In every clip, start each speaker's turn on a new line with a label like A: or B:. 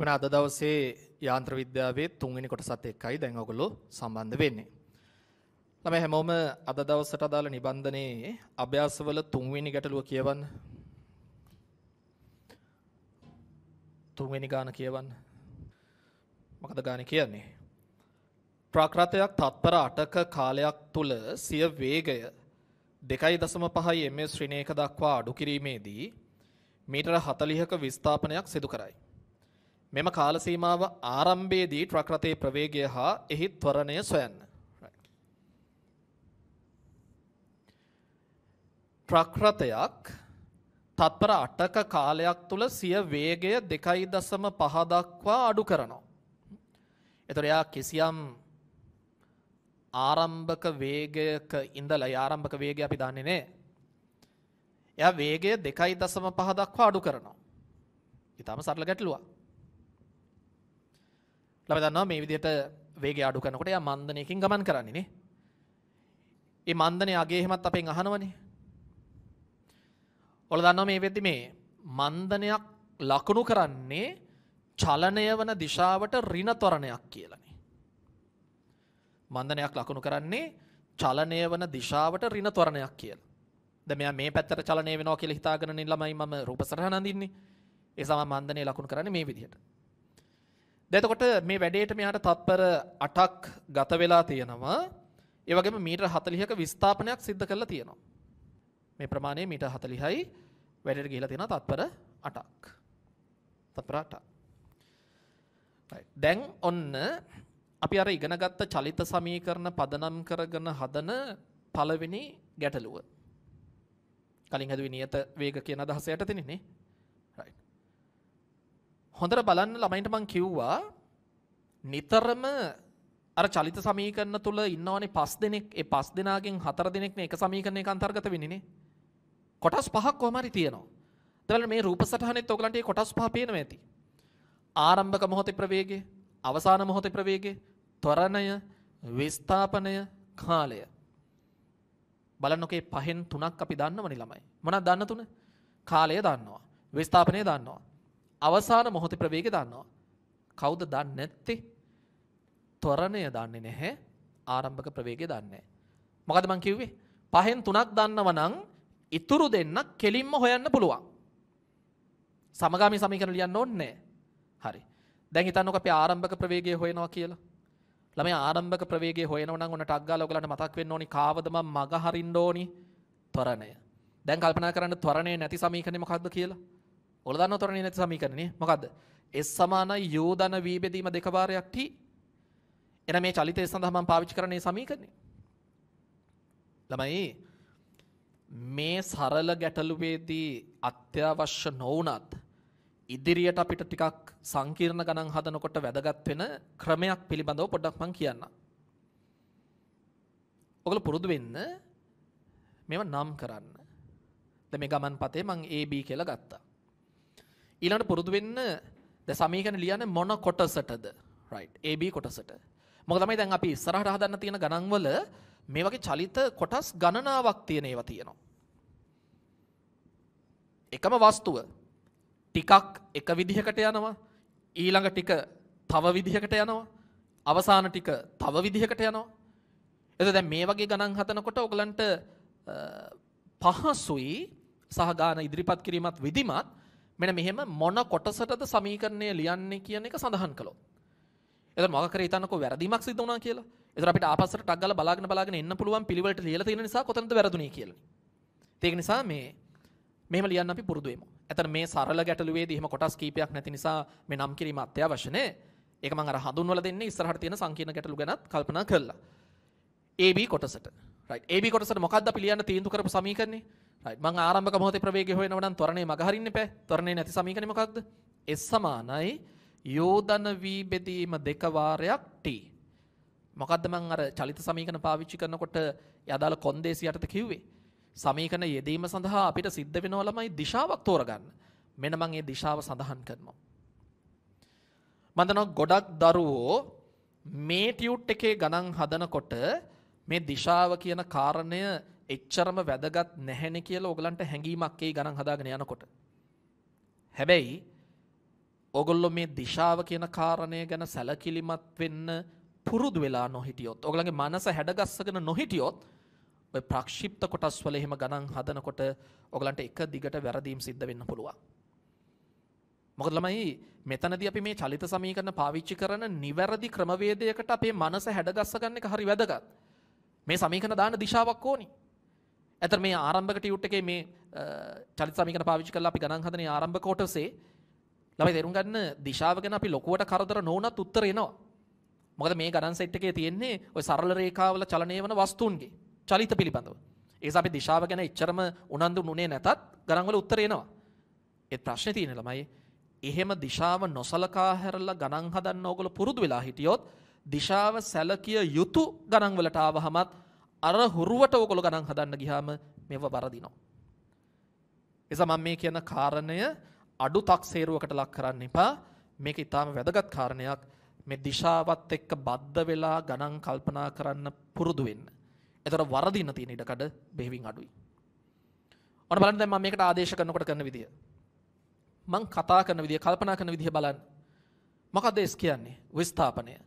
A: වෙන අද දවසේ යාන්ත්‍ර විද්‍යාවේ 3 වෙනි කොටසත් එක්කයි දැන් ඔයගොල්ලෝ සම්බන්ධ වෙන්නේ. ළමයි හැමෝම අද දවසට අදාළ නිබන්ධනයේ අභ්‍යාසවල 3 වෙනි ගැටලුව කියවන්න. 3 වෙනි ගාන කියවන්න. මොකද ගානේ කියන්නේ? ප්‍රාකෘතයක් තත්පර 8ක කාලයක් තුල සිය වේගය 2.5 ms ශ්‍රේණියක දක්වා අඩු කිරීමේදී මීටර 40ක විස්ථාපනයක් සිදු කරයි. මෙම කාල සීමාව ආරම්භයේදී ට්‍රක් රථයේ ප්‍රවේගය හා එහි ත්වරණය සොයන්න. ට්‍රක් රථයක් තත්පර 8ක කාලයක් තුල සිය වේගය 2.5 දක්වා අඩු කරනවා. එතකොට යා කිසියම් ආරම්භක වේගයක ඉඳලා ආරම්භක වේගය අපි දන්නේ නැහැ. එයා වේගය 2.5 දක්වා අඩු කරනවා. ඊටම සරල ගැටලුවක්. ළමයි දන්නවා මේ විදිහට වේගය අඩු කරනකොට එයා මන්දනයකින් ගමන් කරන්නේ නේ. ඒ මන්දනයේ අගේ එහෙමත් අපෙන් අහනවනේ. ඔයාලා දන්නවා මේ වෙද්දි මේ මන්දනයක් ලකුණු කරන්නේ චලනය වන දිශාවට ඍණ ත්වරණයක් කියලානේ. මන්දනයක් ලකුණු කරන්නේ චලනය වන දිශාවට ඍණ ත්වරණයක් කියලා. දැන් මෙයා මේ පැත්තට චලනය වෙනවා කියලා හිතාගෙන නේ ළමයි මම රූප සටහන අඳින්නේ. ඒ සම මන්දනය ලකුණු කරන්නේ මේ විදිහට. එතකොට මේ වැඩේට මෙයාට තත්පර 8ක් ගත වෙලා තියෙනවා. ඒ වගේම මීටර 40ක විස්ථාපනයක් සිද්ධ කරලා තියෙනවා. මේ ප්‍රමාණය මීටර 40යි වැඩේට ගිහිලා තියෙනවා තත්පර 8ක්. තත්පර 8ක්. right. දැන් ඔන්න අපි අර ඉගෙනගත්ත චලිත සමීකරණ පදනම් කරගෙන හදන පළවෙනි ගැටලුව. කලින් හදුවේ නියත වේග කියන අදහස යටතේනේ නේ. right. හොඳට බලන්න ළමයින්ට මං කිව්වා නිතරම අර චලිත සමීකරණ තුල ඉන්නවනේ 5 දෙනෙක්. ඒ 5 දෙනාගෙන් 4 දෙනෙක්නේ එක සමීකරණයක අන්තර්ගත වෙන්නේ නේ. කොටස් 5ක් කොහම හරි තියෙනවා. දැන් මේ රූප සටහනෙත් ඔයගලන්ට මේ කොටස් 5 පේනවා ඇති. ආරම්භක මොහොතේ ප්‍රවේගය, අවසාන මොහොතේ ප්‍රවේගය, ත්වරණය, විස්ථාපනය, කාලය. බලන්නකෝ මේ පහෙන් තුනක් අපි දන්නවනේ ළමයි. මොනවද දන්න තුන? කාලය දන්නවා. විස්ථාපනය දන්නවා. අවසාන මොහොතේ ප්‍රවේගය දන්නවා. කවුද දන්නේ නැත්තේ? ත්වරණය දන්නේ නැහැ. ආරම්භක ප්‍රවේගය දන්නේ නැහැ. මොකද මං කිව්වේ? පහෙන් තුනක් දන්නව නම් ඉතුරු දෙන්නක් කෙලින්ම හොයන්න පුළුවන්. සමගාමී සමීකරණ ලියන්න ඕනේ නැහැ. හරි. දැන් හිතන්නකෝ අපි ආරම්භක ප්‍රවේගය හොයනවා කියලා. ළමයි ආරම්භක ප්‍රවේගය හොයනවා නම් ඔන්න ටක් ගාලා ඔයගලන්ට මතක් වෙන්න ඕනි කාවද මම මග හරින්න ඕනි? ත්වරණය. දැන් කල්පනා කරන්න ත්වරණය නැති සමීකරණය මොකක්ද කියලා? ඔයාලා දන්නව ත්වරණය නැති සමීකරණේ මොකද්ද? S = u ධන v බෙදීම දෙක වාරයක් t. එන මේ චලිතය සඳහා මම පාවිච්චි කරන්නේ සමීකරණය. ළමයි මේ සරල ගැටලුවේදී අත්‍යවශ්‍ය නොවුනත් ඉදිරියට අපිට ටිකක් සංකීර්ණ ගණන් හදනකොට වැදගත් වෙන ක්‍රමයක් පිළිබඳව පොඩ්ඩක් මම කියන්නම්. ඔයගොල්ලෝ පුරුදු වෙන්න මේවා නම් කරන්න. දැන් මේ ගමන් පතේ මම AB කියලා ගත්තා. ඊළඟට පුරුදු වෙන්න දැන් සමීකරණ ලියන්නේ මොන කොටසටද? right AB කොටසට. මොකද තමයි දැන් අපි ඉස්සරහට හදන්න තියෙන ගණන් වල මේ වගේ චලිත කොටස් ගණනාවක් තියෙන ඒවා තියෙනවා. එකම වස්තුව ටිකක් එක විදිහකට යනවා, ඊළඟ ටික තව විදිහකට යනවා, අවසාන ටික තව විදිහකට යනවා. එතකොට දැන් මේ වගේ ගණන් හදනකොට ඔයගලන්ට පහසුයි සහ ගාන ඉදිරිපත් කිරීමත් විධිමත් මෙන්න මෙහෙම මොන කොටසටද සමීකරණය ලියන්නේ කියන එක සඳහන් කළොත්. එතකොට මොකක් කරේ හිතන්නකෝ වැරදීමක් සිද්ධ වුණා කියලා. එතකොට අපිට ආපස්සට ටක් ගාලා බලාගෙන එන්න පුළුවන් පිළිවෙලට ලියලා තියෙන නිසා කොතනද වැරදුනේ කියලා. ඒක නිසා මෙහෙම ලියන්න අපි පුරුදු වෙමු. එතන මේ සරල ගැටලුවේදී එහෙම කොටස් කීපයක් නැති නිසා මේ නම් කිරීම අත්‍යවශ්‍ය නෑ. ඒක මම අර හඳුන්වලා දෙන්නේ ඉස්සරහට තියෙන සංකීර්ණ ගැටලු ගැනත් කල්පනා කරලා. AB කොටසට. right. AB කොටසට මොකද්ද අපි ලියන්න තීන්දුව කරපු සමීකරණේ? right. මම ආරම්භක මොහොතේ ප්‍රවේගය හොයනවා නම් ත්වරණය මග හරින්න එපා. ත්වරණේ නැති සමීකරණේ මොකක්ද? S = u ධන v බෙදීම දෙක වාරයක් t. මොකද්ද මම අර චලිත සමීකරණ පාවිච්චි කරනකොට යදාල කොන්දේසි යටත කිව්වේ? සමීකරණ යෙදීම සඳහා අපිට සිද්ධ වෙනවා ළමයි දිශාවක් තෝරගන්න. මෙන්න මම මේ දිශාව සඳහන් කරනවා. මම දන්නවා ගොඩක් දරුවෝ මේ ටියුට් එකේ ගණන් හදනකොට මේ දිශාව කියන කාරණය එච්චරම වැදගත් නැහැනේ කියලා ඕගලන්ට හැඟීමක් එයි ගණන් හදාගෙන යනකොට. හැබැයි ඕගොල්ලෝ මේ දිශාව කියන කාරණය ගැන සැලකිලිමත් වෙන්න පුරුදු වෙලා නොහිටියොත්, ඕගොල්ලන්ගේ මනස හැඩගස්සගෙන නොහිටියොත්, ඔය ප්‍රක්ෂිප්ත කොටස් වල එහෙම ගණන් හදනකොට ඕගලන්ට එක දිගට වැරදීම් සිද්ධ වෙන්න පුළුවන්. මොකද ළමයි මෙතනදී අපි මේ චලිත සමීකරණ පාවිච්චි කරන නිවැරදි ක්‍රමවේදයකට අපේ මනස හැඩගස්ස ගන්න එක හරි වැදගත්. මේ සමීකරණ දාන දිශාවක් ඕනි. ඇතර මේ ආරම්භක ටියුට් එකේ මේ චලිත සමීකරණ පාවිච්චි කරලා අපි ගණන් හදන ආරම්භක කොටසේ ළමයි තේරුම් ගන්න දිශාව ගැන අපි ලොකුවට කරදර නොවුනත් උත්තර එනවා. මොකද මේ ගණන් සෙට් එකේ තියෙන්නේ ওই සරල රේඛාවල චලනය වන වස්තුන්ගේ චලිත පිළිබඳව. ඒ නිසා අපි දිශාව ගැන එච්චරම උනන්දු නුනේ නැතත් ගණන් වල උත්තර එනවා. ඒත් ප්‍රශ්නේ තියෙන්නේ ළමයි එහෙම දිශාව නොසලකා හැරලා ගණන් හදන්න ඕගොල්ලෝ පුරුදු වෙලා හිටියොත් දිශාව සැලකිය යුතු ගණන් වලට ආවහමත් අර හුරුවට ඕගොල්ලෝ ගණන් හදන්න ගියාම මේව වරදිනවා. එසා මම මේ කියන කාරණය අඩු තක්සේරුවකට ලක් කරන්න එපා. මේක ඊටාම වැදගත් කාරණයක්. මේ දිශාවත් එක්ක බද්ධ වෙලා ගණන් කල්පනා කරන්න පුරුදු වෙන්න. එතකොට වරදින්න තියෙන ඉඩකඩ බෙහෙවින් අඩුයි. ඔන්න බලන්න දැන් මම මේකට ආදේශ කරනකොට කරන විදිය. මං කතා කරන විදිය, කල්පනා කරන විදිය බලන්න. මොකද ඒස් කියන්නේ? විස්ථාපනය.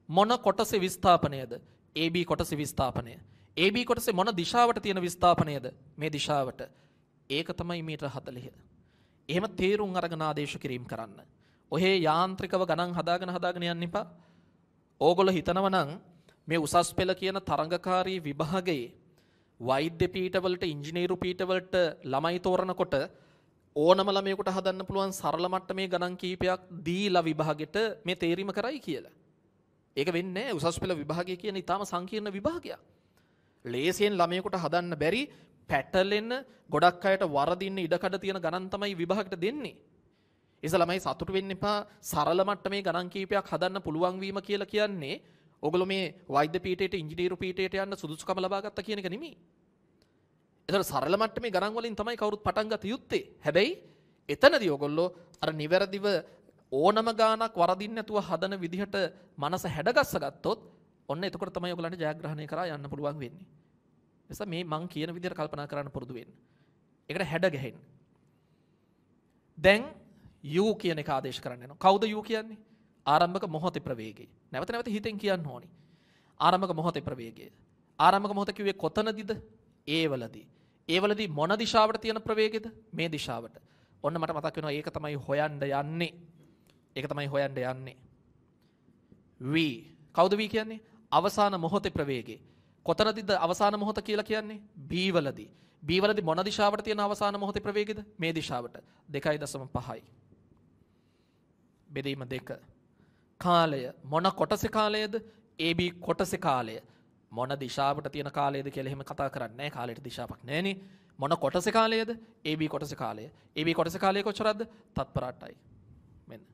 A: මොන කොටසේ විස්ථාපනයද? AB කොටසේ විස්ථාපනය. AB කොටසේ මොන දිශාවට තියෙන විස්ථාපනයද? මේ දිශාවට. ඒක තමයි මීටර 40. එහෙම තේරුම් අරගෙන ආදේශ කිරීම කරන්න. ඔහේ යාන්ත්‍රිකව ගණන් හදාගෙන යන්න එපා. ඕගොල්ලෝ හිතනවා නම් මේ උසස් පෙළ කියන තරංගකාරී විභාගයේ වෛද්‍ය පීඨවලට, ඉංජිනේරු පීඨවලට ළමයි තෝරනකොට ඕනම ළමයෙකුට හදන්න පුළුවන් සරල මට්ටමේ ගණන් කීපයක් දීලා විභාගෙට මේ තේරීම කරයි කියලා. ඒක වෙන්නේ නැහැ. උසස් පෙළ විභාගය කියන ඊටාම සංකීර්ණ විභාගයක්. ලේසියෙන් ළමයෙකුට හදන්න බැරි පැටලෙන ගොඩක් අයට වරදින්න ඉඩකඩ තියෙන ගණන් තමයි විභාගෙට දෙන්නේ. ඒස ළමයි සතුටු වෙන්න එපා. සරල මට්ටමේ ගණන් කීපයක් හදන්න පුළුවන් වීම කියලා කියන්නේ ඔයගොල්ලෝ මේ වෛද්‍ය පීඨයට, ඉංජිනේරු පීඨයට යන්න සුදුසුකම ලබා ගත්තා කියන එක නෙමෙයි. ඒතර සරල මට්ටමේ ගණන් වලින් තමයි කවුරුත් පටන් ගත යුත්තේ. හැබැයි එතනදී ඔයගොල්ලෝ අර නිවැරදිව ඕනම ගානක් වරදින්න නැතුව හදන විදිහට මනස හැඩගස්ස ගත්තොත් ඔන්න එතකොට තමයි ඔයගලන්ට ජයග්‍රහණය කරා යන්න පුළුවන් වෙන්නේ. නිසා මේ මං කියන විදිහට කල්පනා කරන්න පුරුදු වෙන්න. ඒකට හැඩ ගැහෙන්න. දැන් U කියන එක ආදේශ කරන්න යනවා. කවුද U කියන්නේ? ආරම්භක මොහොතේ ප්‍රවේගය. නැවත නැවත හිතෙන් කියන්න ඕනි. ආරම්භක මොහොතේ ප්‍රවේගය. ආරම්භක මොහොත කිව්වේ කොතනදීද? ඒ වලදී. ඒ වලදී මොන දිශාවට තියෙන ප්‍රවේගයද? මේ දිශාවට. ඔන්න මට මතක් වෙනවා ඒක තමයි හොයන්න යන්නේ. ඒක තමයි හොයන්න යන්නේ. V. කවුද V කියන්නේ? අවසාන මොහොතේ ප්‍රවේගය. කොතනදීද අවසාන මොහොත කියලා කියන්නේ? B වලදී. B වලදී මොන දිශාවට තියෙන අවසාන මොහොතේ ප්‍රවේගයද? මේ දිශාවට. 2.5යි. බෙදීම 2. කාලය මොන කොටසේ කාලයද? AB කොටසේ කාලය. මොන දිශාවට තියෙන කාලයද කියලා එහෙම කතා කරන්නේ නැහැ. කාලයට දිශාවක් නැහැනේ. මොන කොටසේ කාලයද? AB කොටසේ කාලය. AB කොටසේ කාලය කොච්චරද? තත්පර 8යි. මෙන්න.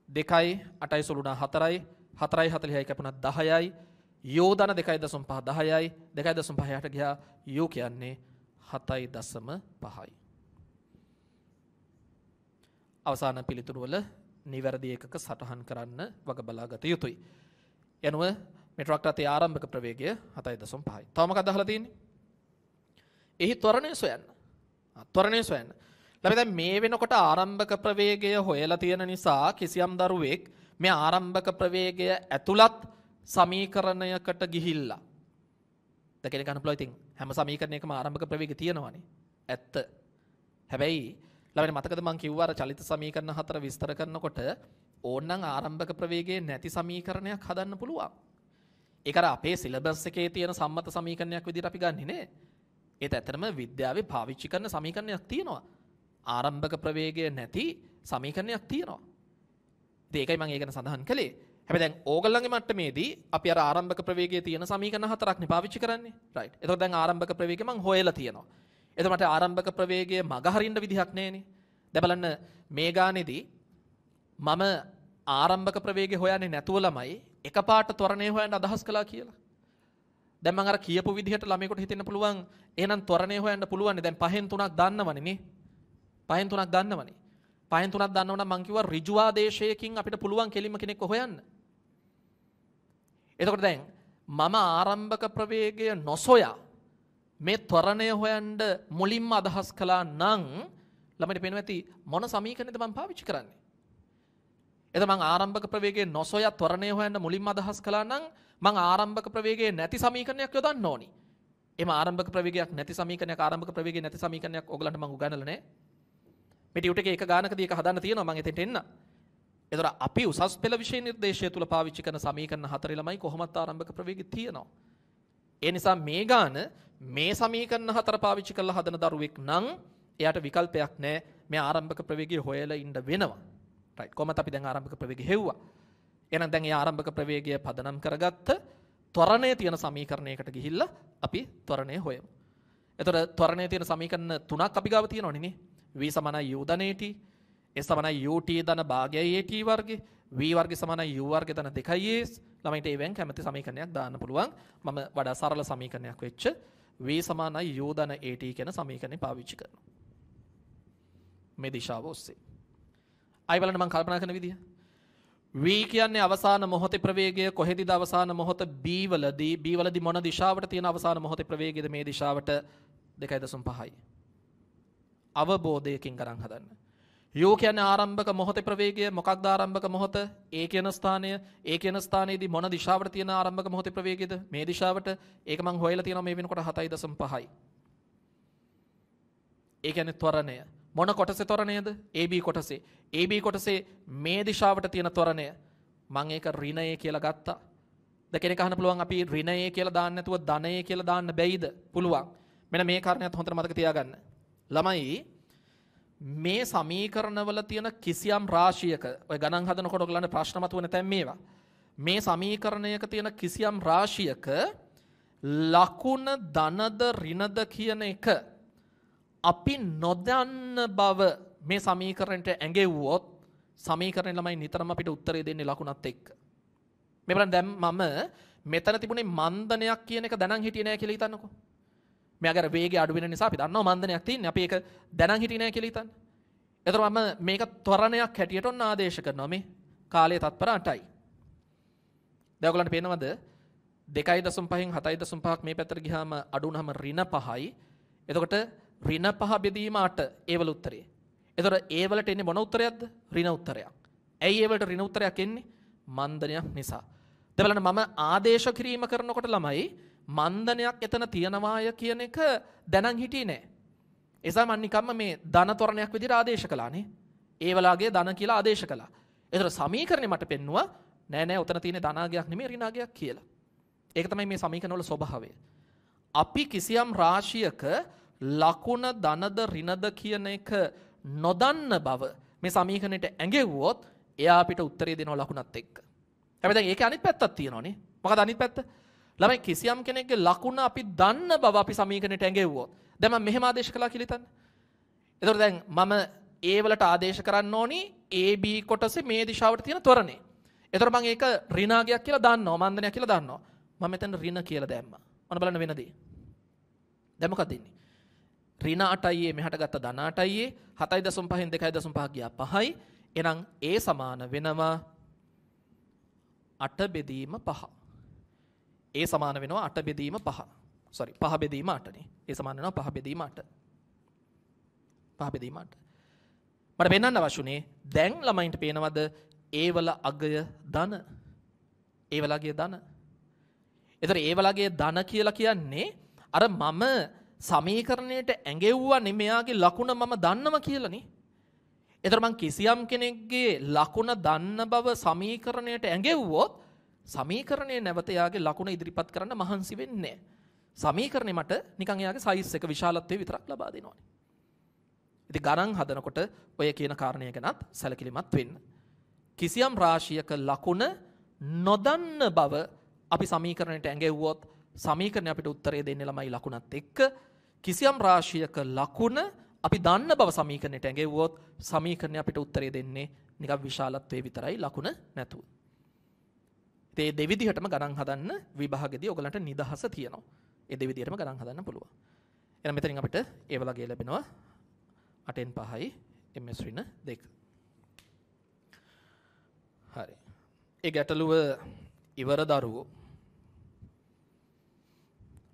A: 2යි 8යි සුළුනා 4යි. 4යි 40යි කැපුණා 10යි. යෝධන 2.5 10යි. 2.5ට ගියා U කියන්නේ 7.5යි. අවසාන පිළිතුරු වල නිවැරදි එකක සටහන් කරන්න වග බලා ගත යුතුයි. යනුව මෙට්‍රොක්ට අතේ ආරම්භක ප්‍රවේගය 7.5යි. තව මොකක්ද අහලා තියෙන්නේ? එහි ත්වරණය සොයන්න. ත්වරණය සොයන්න. ළමයි දැන් මේ වෙනකොට ආරම්භක ප්‍රවේගය හොයලා තියෙන නිසා කිසියම් දරුවෙක් මේ ආරම්භක ප්‍රවේගය ඇතුළත් සමීකරණයකට ගිහිල්ලා දැන් කෙනෙක් අහන්න පුළුවන් ඉතින් හැම සමීකරණයකම ආරම්භක ප්‍රවේගය තියෙනවනේ. ඇත්ත. හැබැයි ළමයි මතකද මම කිව්වා අර චලිත සමීකරණ 4 විස්තර කරනකොට ඕනනම් ආරම්භක ප්‍රවේගයේ නැති සමීකරණයක් හදන්න පුළුවන්. ඒක අර අපේ සිලබස් එකේ තියෙන සම්මත සමීකරණයක් විදිහට අපි ගන්නෙ නේ. ඒත් ඇත්තටම විද්‍යාවේ පාවිච්චි කරන සමීකරණයක් තියෙනවා. ආරම්භක ප්‍රවේගය නැති සමීකරණයක් තියෙනවා. ඉතින් ඒකයි මම ඒකන සඳහන් කළේ. හැබැයි දැන් ඕගොල්ලන්ගේ මට්ටමේදී අපි අර ආරම්භක ප්‍රවේගයේ තියෙන සමීකරණ 4ක් නේ පාවිච්චි කරන්නේ. රයිට්. එතකොට දැන් ආරම්භක ප්‍රවේගය මම හොයලා තියෙනවා. එතකොට මට ආරම්භක ප්‍රවේගයේ මග හරින්න විදිහක් නැහැනේ. දැන් බලන්න මේ ගානේදී මම ආරම්භක ප්‍රවේගය හොයන්නේ නැතුව ළමයි එකපාරට ත්වරණය හොයන්න අදහස් කළා කියලා. දැන් මම අර කියපු විදිහට ළමයෙකුට හිතෙන්න පුළුවන් එහෙනම් ත්වරණය හොයන්න පුළුවන්. දැන් 5න් 3ක් දන්නවනේ නේ. 5න් 3ක් දන්නවනේ. 5න් 3ක් දන්නව නම් මං කිව්වා ඍජු ආදේශයකින් අපිට පුළුවන් කෙලින්ම කෙනෙක්ව හොයන්න. එතකොට දැන් මම ආරම්භක ප්‍රවේගය නොසොයා මේ ත්වරණය හොයන්න මුලින්ම අදහස් කළා නම් ළමයිට පේනවා ඇති මොන සමීකරණයද මම පාවිච්චි කරන්නේ. එතකොට මම ආරම්භක ප්‍රවේගයේ නොසොයා ත්වරණය හොයන්න මුලින්ම අදහස් කළා නම් මම ආරම්භක ප්‍රවේගයේ නැති සමීකරණයක් යොදන්න ඕනි. එහම ආරම්භක ප්‍රවේගයක් නැති සමීකරණයක් ආරම්භක ප්‍රවේගයේ නැති සමීකරණයක් ඔයගලන්ට මම උගන්වලා නැහැ. මේ ටියුට් එකේ එක ගානකදී ඒක හදාන්න තියෙනවා මම එතෙන්ට එන්න. එතකොට අපි උසස් පෙළ විෂය නිර්දේශය තුල පාවිච්චි කරන සමීකරණ හතරේ ළමයි කොහොමත් ආරම්භක ප්‍රවේගය තියෙනවා. ඒ නිසා මේ ගාන මේ සමීකරණ හතර පාවිච්චි කරලා හදන දරුවෙක් නම් එයාට විකල්පයක් නැහැ. මේ ආරම්භක ප්‍රවේගය හොයලා ඉන්න වෙනවා. රයිට්. කොහොමද අපි දැන් ආරම්භක ප්‍රවේගය හෙව්වා. එහෙනම් දැන් මේ ආරම්භක ප්‍රවේගය පදනම් කරගත්ත ත්වරණයේ තියෙන සමීකරණයකට ගිහිල්ලා අපි ත්වරණය හොයමු. එතකොට ත්වරණයේ තියෙන සමීකරණ තුනක් අපි ගාව තියෙනවනේ නේ. v සමානයි u ධන at, s සමානයි ut ධන භාගයයි at වර්ගේ, v වර්ගය සමානයි u වර්ගය ධන 2as. ළමයින්ට ඒවෙන් කැමති සමීකරණයක් දාන්න පුළුවන්. මම වඩා සරල සමීකරණයක් වෙච්ච v සමානයි u ධන at කියන සමීකරණය පාවිච්චි කරනවා. මේ දිශාව ඔස්සේ. ආයි බලන්න මම කල්පනා කරන විදිය. v කියන්නේ අවසාන මොහොතේ ප්‍රවේගය කොහෙදද අවසාන මොහොත b වලදී මොන දිශාවට තියෙන අවසාන මොහොතේ ප්‍රවේගයද මේ දිශාවට 2.5යි. අවබෝධයකින් ගණන් හදන්න. u කියන්නේ ආරම්භක මොහොතේ ප්‍රවේගය මොකක්ද ආරම්භක මොහොත? a කියන ස්ථානය. a කියන ස්ථානයේදී මොන දිශාවට තියෙන ආරම්භක මොහොතේ ප්‍රවේගයද? මේ දිශාවට. ඒක මම හොයලා තියෙනවා මේ වෙනකොට 7.5යි. ඒ කියන්නේ ත්වරණය. මොන කොටසේ ත්වරණයද? AB කොටසේ. AB කොටසේ මේ දිශාවට තියෙන ත්වරණය මම ඒක ඍණය කියලා ගත්තා. දැන් කෙනෙක් අහන්න පුළුවන් අපි ඍණය කියලා දාන්න නැතුව ධනය කියලා දාන්න බැයිද? පුළුවන්. මෙන්න මේ කාරණේත් හොඳට මතක තියාගන්න. ළමයි මේ සමීකරණවල තියෙන කිසියම් රාශියක ඔය ගණන් හදනකොට ඔයගලන්ට ප්‍රශ්න මතුවෙන තැන් මේවා. මේ සමීකරණයක තියෙන කිසියම් රාශියක ලකුණ ධනද ඍණද කියන එක අපි නොදන්න බව මේ සමීකරණයට ඇඟෙව්වොත් සමීකරණය ළමයි නිතරම අපිට උත්තරේ දෙන්නේ ලකුණත් එක්ක. මේ බලන්න දැන් මම මෙතන තිබුණේ මන්දනයක් කියන එක දැනන් හිටියේ නෑ කියලා හිතන්නකෝ. මෙයාගේ අර වේගය අඩු වෙන නිසා අපි දන්නවා මන්දනයක් තියෙන්නේ. අපි ඒක දැනන් හිටියේ නෑ කියලා හිතන්න. එතකොට මම මේක ත්වරණයක් හැටියට ඔන්න ආදේශ කරනවා මේ කාලයේ තත්පර 8යි. දැන් ඔයගලන්ට පේනවද 2.5න් 7.5ක් මේ පැත්තට ගියාම අඩු වුනහම ඍණ 5යි. එතකොට ඍණ 5 බෙදීම 8 ඒවල උත්තරේ. එතකොට ඒ වලට එන්නේ මොන උත්තරයක්ද? ඍණ උත්තරයක්. ඇයි ඒ වලට ඍණ උත්තරයක් එන්නේ? මන්දනයක් නිසා. දැන් බලන්න මම ආදේශ කිරීම කරනකොට ළමයි මන්දනයක් එතන තියනවාය කියන එක දැනන් හිටියේ නෑ. ඒ නිසා මම නිකම්ම මේ ධන ත්වරණයක් විදිහට ආදේශ කළානේ. ඒ වලාගේ ධන කියලා ආදේශ කළා. ඒතර සමීකරණය මට පෙන්නුවා නෑ උතන තියෙන ධනාගයක් නෙමෙයි ඍණාගයක් කියලා. ඒක තමයි මේ සමීකරණ වල ස්වභාවය. අපි කිසියම් රාශියක ලකුණ ධනද ඍණද කියන එක නොදන්න බව මේ සමීකරණයට ඇඟෙව්වොත් එයා අපිට උත්තරේ දෙනවා ලකුණත් එක්ක. හැබැයි දැන් ඒකේ අනිත් පැත්තක් තියෙනවනේ. මොකද අනිත් පැත්ත? ළමයි කිසියම් කෙනෙක්ගේ ලකුණ අපි දන්න බව අපි සමීකරණයට ඇඟෙව්වොත් දැන් මම මෙහෙම ආදේශ කළා කියලා හිතන්න. එතකොට දැන් මම A වලට ආදේශ කරන්න ඕනි AB කොටසේ මේ දිශාවට තියෙන ත්වරණය. එතකොට මම ඒක ඍණාගයක් කියලා දන්නවා මන්දනයක් කියලා දන්නවා. මම මෙතන ඍණ කියලා දැම්මා. ඔන්න බලන්න වෙන දේ. දැන් මොකක්ද ඉන්නේ? ඍණ 8යි මෙහාට ගත්ත ධන 8යි 7.5න් 2.5 ගියා 5යි. එහෙනම් A සමාන වෙනවා 8 බෙදීම 5. A සමාන වෙනවා 8 බෙදීම 5. sorry 5 බෙදීම 8 නේ. A සමාන වෙනවා 5 බෙදීම 8. 5 බෙදීම 8. මට පෙන්වන්න අවශ්‍යුනේ දැන් ළමයින්ට පේනවද A වල අගය ධන. A වල අගය ධන. ඒතර A වල අගය ධන කියලා කියන්නේ අර මම සමීකරණයට ඇඟෙව්වනේ මෙයාගේ ලකුණ මම දන්නවා කියලානේ. ඒතර මං කිසියම් කෙනෙක්ගේ ලකුණ දන්න බව සමීකරණයට ඇඟෙව්වොත් සමීකරණයේ නැවත යාගේ ලකුණ ඉදිරිපත් කරන්න මහන්සි වෙන්නේ නැහැ. සමීකරණය මට නිකන් යාගේ සයිස් එක විශාලත්වයේ විතරක් ලබා දෙනවානේ. ඉතින් ගණන් හදනකොට ඔය කියන කාරණය ගැනත් සැලකිලිමත් වෙන්න. කිසියම් රාශියක ලකුණ නොදන්න බව අපි සමීකරණයට ඇඟෙව්වොත් සමීකරණය අපිට උත්තරය දෙන්නේ ළමයි ලකුණත් එක්ක. කිසියම් රාශියක ලකුණ අපි දන්න බව සමීකරණයට ඇඟෙව්වොත් සමීකරණය අපිට උත්තරය දෙන්නේ නිකන් විශාලත්වයේ විතරයි ලකුණ නැතුව. ඒ දෙවිදිහටම ගණන් හදන්න විභාගෙදී ඔයගලන්ට නිදහස තියෙනවා. ඒ දෙවිදිහටම ගණන් හදන්න පුළුවන්. එහෙනම් මෙතනින් අපිට ඒ වලගේ ලැබෙනවා 8න් 5යි ms ඍණ 2. හරි. ඒ ගැටලුව ඉවර දරුවෝ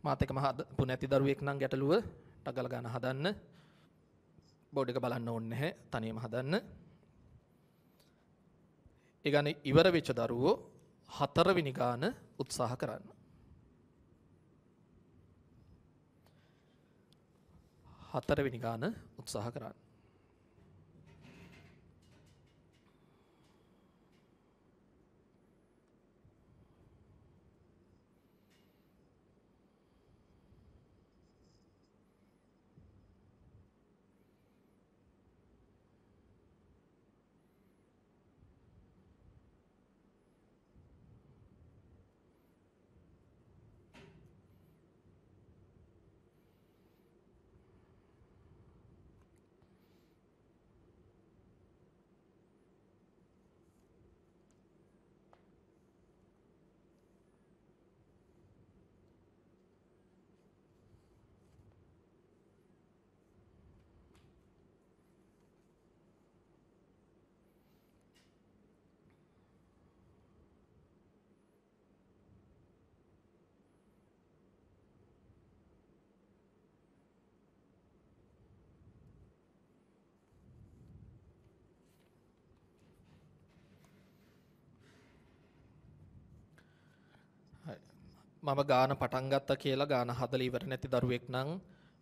A: මාත් එක්කම හදපු නැති දරුවෙක් නම් ගැටලුව ටගල ගන්න හදන්න. බෝඩ් එක බලන්න ඕනේ නැහැ. තනියම හදන්න. ඒ ගාන ඉවර වෙච්ච දරුවෝ 4 වෙනි ගාන උත්සාහ කරන්න. 4 වෙනි ගාන උත්සාහ කරන්න. මම ගාන පටන් ගත්තා කියලා ගාන හදලා ඉවර නැති දරුවෙක් නම්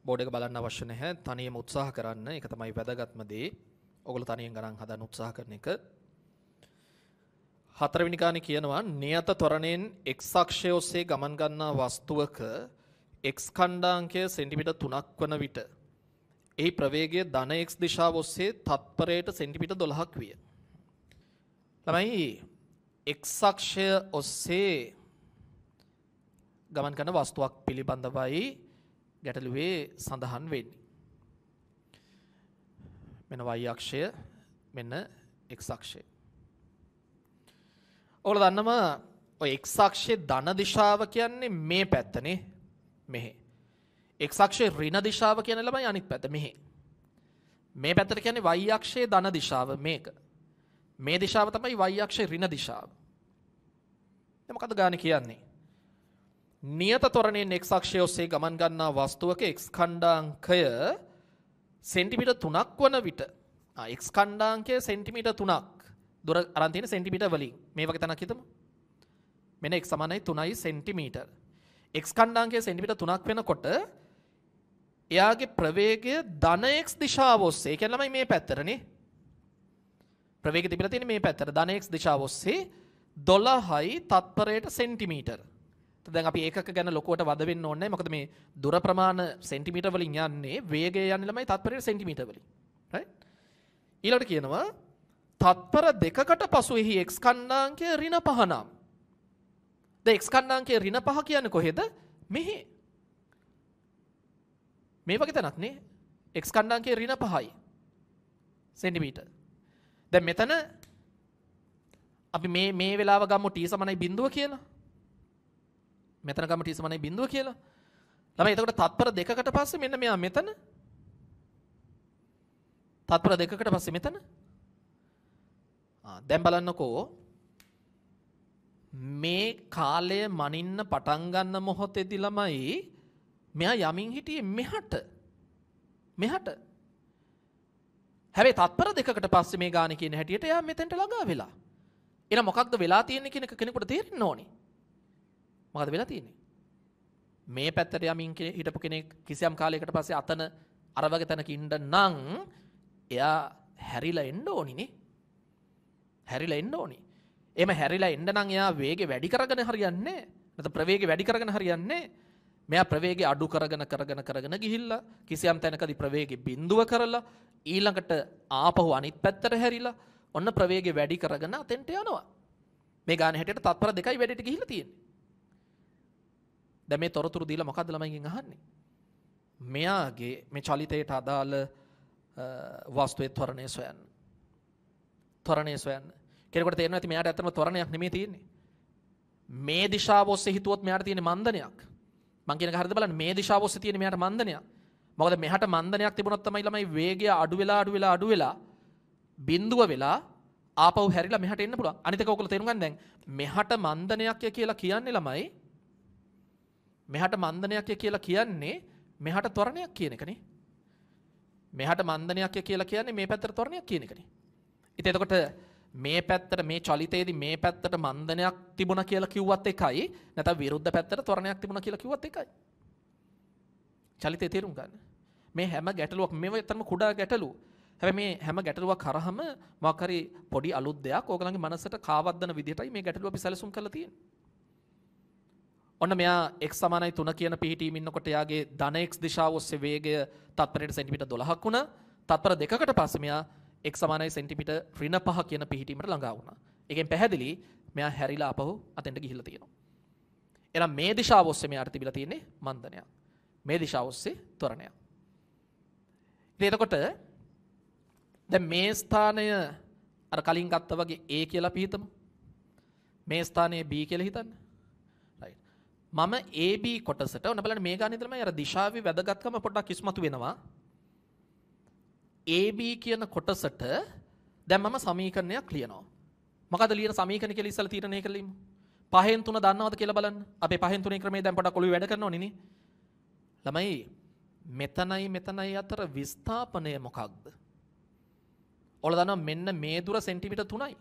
A: බෝඩ් එක බලන්න අවශ්‍ය නැහැ. තනියම උත්සාහ කරන්න. ඒක තමයි වැදගත්ම දේ. ඔයගොල්ලෝ තනියෙන් ගණන් හදන්න උත්සාහ කරන එක. 4 වෙනි ගානේ කියනවා නියත ත්වරණයෙන් x අක්ෂය ඔස්සේ ගමන් ගන්නා වස්තුවක x ඛණ්ඩාංකය සෙන්ටිමීටර් 3ක් වන විට එහි ප්‍රවේගය ධන x දිශාව ඔස්සේ තත්පරයට සෙන්ටිමීටර් 12ක් විය. ළමයි x අක්ෂය ඔස්සේ ගමන් කරන වස්තුවක් පිළිබඳවයි ගැටලුවේ සඳහන් වෙන්නේ. මෙන්න y අක්ෂය මෙන්න x අක්ෂය. ඔයාලා දන්නවා ඔය x අක්ෂයේ ධන දිශාව කියන්නේ මේ පැත්තනේ මෙහෙ. x අක්ෂයේ ඍණ දිශාව කියන්නේ ළමයි අනිත් පැත්ත මෙහෙ. මේ පැත්තට කියන්නේ y අක්ෂයේ ධන දිශාව මේක. මේ දිශාව තමයි y අක්ෂයේ ඍණ දිශාව. දැන් මොකද ගානේ කියන්නේ? නියත ත්වරණයෙන් x අක්ෂය ඔස්සේ ගමන් ගන්නා වස්තුවක x ඛණ්ඩාංකය සෙන්ටිමීටර් 3ක් වන විට x ඛණ්ඩාංකය සෙන්ටිමීටර් 3ක් දුර අරන් තියෙන සෙන්ටිමීටර් වලින් මේ වගේ තැනක් හිතමු. මෙන්න x සමානයි 3යි සෙන්ටිමීටර්. x ඛණ්ඩාංකය සෙන්ටිමීටර් 3ක් වෙනකොට එයාගේ ප්‍රවේගය ධන x දිශාව ඔස්සේ කියන්නේ ළමයි මේ පැත්තටනේ. ප්‍රවේගය තිබිලා තියෙන්නේ මේ පැත්තට ධන x දිශාව ඔස්සේ 12යි තත්පරයට සෙන්ටිමීටර්. දැන් අපි ඒකක ගැන ලොකුවට වද වෙන්න ඕනේ නැහැ. මොකද මේ දුර ප්‍රමාණ සෙන්ටිමීටර් වලින් යන්නේ වේගය යන්නේ ළමයි තත්පරයට සෙන්ටිමීටර් වලින්. රයිට්? ඊළඟට කියනවා තත්පර දෙකකට පසු එහි x ඛණ්ඩාංකය ඍණ 5 නම්. දැන් x ඛණ්ඩාංකය ඍණ 5 කියන්නේ කොහෙද? මෙහි. මේ වගේ තැනක් නේ. x ඛණ්ඩාංකය ඍණ 5යි සෙන්ටිමීටර්. දැන් මෙතන අපි මේ වෙලාව ගමු t සමානයි 0 කියලා. මෙතන ගම t සමානයි 0 කියලා. ළමයි එතකොට තත්පර දෙකකට පස්සේ මෙන්න මෙයා මෙතන. තත්පර දෙකකට පස්සේ මෙතන. දැන් බලන්නකෝ මේ කාලය මනින්න පටන් ගන්න මොහොතේදී ළමයි මෙයා යමින් හිටියේ මෙහාට. මෙහාට. හැබැයි තත්පර දෙකකට පස්සේ මේ ගානේ කියන හැටියට එයා මෙතෙන්ට ළඟා වෙලා. එහෙනම් මොකක්ද වෙලා තියෙන්නේ කියන එක කෙනෙකුට තේරෙන්න ඕනේ. මොකද වෙලා තියෙන්නේ? මේ පැත්තට යමින් හිටපු කෙනෙක් කිසියම් කාලයකට පස්සේ අතන අර වගේ තැනක ඉන්න නම් එයා හැරිලා එන්න ඕනිනේ. හැරිලා එන්න ඕනි. එහෙම හැරිලා එන්න නම් එයා වේගය වැඩි කරගෙන හරියන්නේ නැහැ. නැත්නම් ප්‍රවේගය වැඩි කරගෙන හරියන්නේ නැහැ. මෙයා ප්‍රවේගය අඩු කරගෙන ගිහිල්ලා කිසියම් තැනකදී ප්‍රවේගය බිඳුව කරලා ඊළඟට ආපහු අනිත් පැත්තට හැරිලා ඔන්න ප්‍රවේගය වැඩි කරගෙන අතෙන්ට යනවා. මේ ගාන හැටියට තත්පර 2යි වැඩිට ගිහිල්ලා තියෙන්නේ. දැන් මේ තොරතුරු දීලා මොකද්ද ළමයිගෙන් අහන්නේ? මෙයාගේ මේ චලිතයට අදාළ වස්තුවේ ත්වරණය සොයන්න. ත්වරණය සොයන්න. කෙනෙකුට තේරෙනවා ඇති මෙයාට ඇත්තම ත්වරණයක් නෙමෙයි තියෙන්නේ. මේ දිශාව ඔස්සේ හිතුවොත් මෙයාට තියෙන මන්දනයක්. මං කියන එක හරියද බලන්න මේ දිශාව ඔස්සේ තියෙන මෙයාට මන්දනයක්. මොකද මෙහාට මන්දනයක් තිබුණොත් තමයි ළමයි වේගය අඩු වෙලා බිඳුව වෙලා ආපහු හැරිලා මෙහාට එන්න පුළුවන්. අනිත් එක ඔයගොල්ලෝ තේරුම් ගන්න දැන් මෙහාට මන්දනයක් කියලා කියන්නේ ළමයි මෙහාට මන්දනයක් කියලා කියන්නේ මෙහාට ත්වරණයක් කියන එකනේ. මෙහාට මන්දනයක් කියලා කියන්නේ මේ පැත්තට තොරණයක් කියන එකනේ. ඉතින් එතකොට මේ පැත්තට මේ චලිතයේදී මේ පැත්තට මන්දනයක් තිබුණා කියලා කිව්වත් එකයි නැත්නම් විරුද්ධ පැත්තට තොරණයක් තිබුණා කියලා කිව්වත් එකයි. චලිතය තේරුම් ගන්න. මේ හැම ගැටලුවක් මේව ඇත්තටම කුඩා ගැටලු. හැබැයි මේ හැම ගැටලුවක් කරාම මොකක් හරි පොඩි අලුත් දෙයක් ඕගලන්ගේ මනසට කාවද්දන විදිහටයි මේ ගැටලුව අපි සැලසුම් කරලා තියෙන්නේ. ඔන්න මෙයා x සමානයි 3 කියන පිහිටීම ඉන්නකොට එයාගේ ධන x දිශාව ඔස්සේ වේගය තත්පරයට සෙන්ටිමීටර් 12ක් වුණා. තත්පර දෙකකට පස්සේ මෙයා x සමානයි සෙන්ටිමීටර් ඍණ 5 කියන පිහිටීමට ළඟා වුණා. ඒකෙන් පැහැදිලි මෙයා හැරිලා අපහු අතෙන්ට ගිහිල්ලා තියෙනවා. එහෙනම් මේ දිශාව ඔස්සේ මෙයාට තිබිලා තියෙන්නේ මන්දනයක්. මේ දිශාව ඔස්සේ ත්වරණයක්. ඉතින් එතකොට දැන් මේ ස්ථානය අර කලින් ගත්තා වගේ A කියලා අපි හිතමු. මේ ස්ථානයේ B කියලා හිතන්න. right. මම AB කොටසට ඔන්න බලන්න මේ ගානේ ඉඳලා මම අර දිශාවේ වැදගත්කම පොඩ්ඩක් ඉස්මතු වෙනවා. AB කියන කොටසට දැන් මම සමීකරණයක් ලියනවා. මොකද ලියන සමීකරණ කියලා ඉස්සලා තීරණය කරලා ඉමු. 5න් 3 දන්නවද කියලා බලන්න. අපේ 5න් 3 ක්‍රමයේ දැන් පොඩ්ඩක් ඔළුවේ වැඩ කරනවනේ නේ. ළමයි මෙතනයි අතර විස්ථාපනය මොකක්ද? ඔයාලා දන්නවා මෙන්න මේ දුර සෙන්ටිමීටර් 3යි.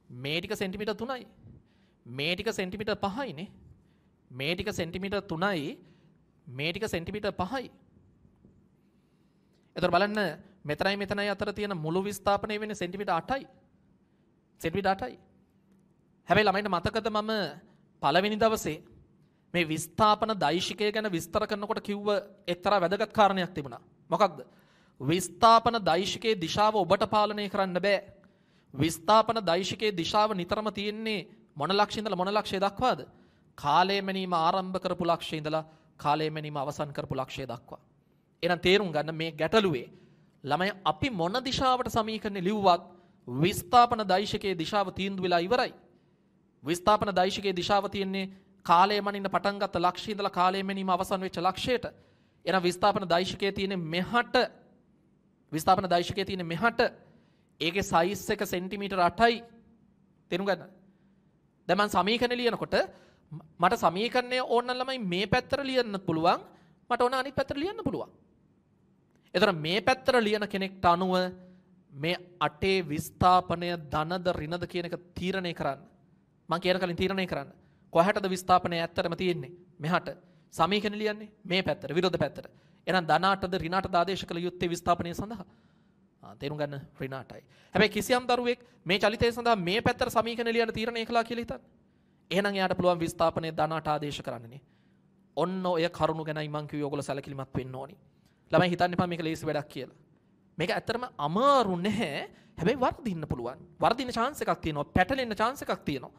A: මේ ටික සෙන්ටිමීටර් 3යි. මේ ටික සෙන්ටිමීටර් 5යිනේ. මේ ටික සෙන්ටිමීටර් 3යි. මේ ටික සෙන්ටිමීටර් 5යි. එතකොට බලන්න මෙතනයි අතර තියෙන මුළු විස්ථාපනය වෙන්නේ සෙන්ටිමීටර් 8යි. සෙන්ටිමීටර් 8යි. හැබැයි ළමයින්ට මතකද මම පළවෙනි දවසේ මේ විස්ථාපන දෛශිකය ගැන විස්තර කරනකොට කිව්ව එක්තරා වැදගත් කාරණයක් තිබුණා. මොකක්ද? විස්ථාපන දෛශිකයේ දිශාව ඔබට පාලනය කරන්න බෑ. විස්ථාපන දෛශිකයේ දිශාව නිතරම තියෙන්නේ මොන ලක්ෂය ඉඳලා මොන ලක්ෂය දක්වාද? කාලය මැනීම ආරම්භ කරපු ලක්ෂය ඉඳලා කාලය මැනීම අවසන් කරපු ලක්ෂය දක්වා. එහෙනම් තේරුම් ගන්න මේ ගැටලුවේ ළමයි අපි මොන දිශාවට සමීකරණය ලිව්වත් විස්ථාපන දෛශිකයේ දිශාව තීන්දුව වෙලා ඉවරයි. විස්ථාපන දෛශිකයේ දිශාව තියෙන්නේ කාලය මනින්න පටන් ගත්ත ලක්ෂය ඉඳලා කාලය මැනීම අවසන් වෙච්ච ලක්ෂයට. එහෙනම් විස්ථාපන දෛශිකයේ තියෙන්නේ මෙහාට විස්ථාපන දෛශිකයේ තියෙන්නේ මෙහාට ඒකේ සයිස් එක සෙන්ටිමීටර් 8යි. තේරුම් ගන්න. දැන් මම සමීකරණය ලියනකොට මට සමීකරණය ඕන නම් ළමයි මේ පැත්තට ලියන්න පුළුවන්. මට ඕන අනිත් පැත්තට ලියන්න පුළුවන්. එතන මේ පැත්තට ලියන කෙනෙක්ට අනුව මේ 8 විස්ථාපනය ධනද ඍණද කියන එක තීරණය කරන්න. මම කියන කලින් තීරණය කරන්න. කොහටද විස්ථාපනය ඇත්තටම තියෙන්නේ? මෙහාට. සමීකරණ ලියන්නේ මේ පැත්තට විරුද්ධ පැත්තට. එහෙනම් ධන 8ද ඍණ 8ද ආදේශ කළ යුත්තේ විස්ථාපනය සඳහා. තේරුම් ගන්න ඍණ 8යි. හැබැයි කිසියම් දරුවෙක් මේ චලිතය සඳහා මේ පැත්තට සමීකරණ ලියන්න තීරණය කළා කියලා හිතන්න. එහෙනම් එයාට පුළුවන් විස්ථාපනය ධන 8 ආදේශ කරන්නනේ. ඔන්න ඔය කරුණු ගැනයි මං කිව්වේ ඔයගොල්ලෝ සැලකිලිමත් වෙන්න ඕනි. ළමයි හිතන්න එපා මේක ලේසි වැඩක් කියලා. මේක ඇත්තටම අමාරු නැහැ. හැබැයි වර්ධින්න පුළුවන්. වර්ධින්න chance එකක් තියෙනවා. පැටලෙන්න chance එකක් තියෙනවා.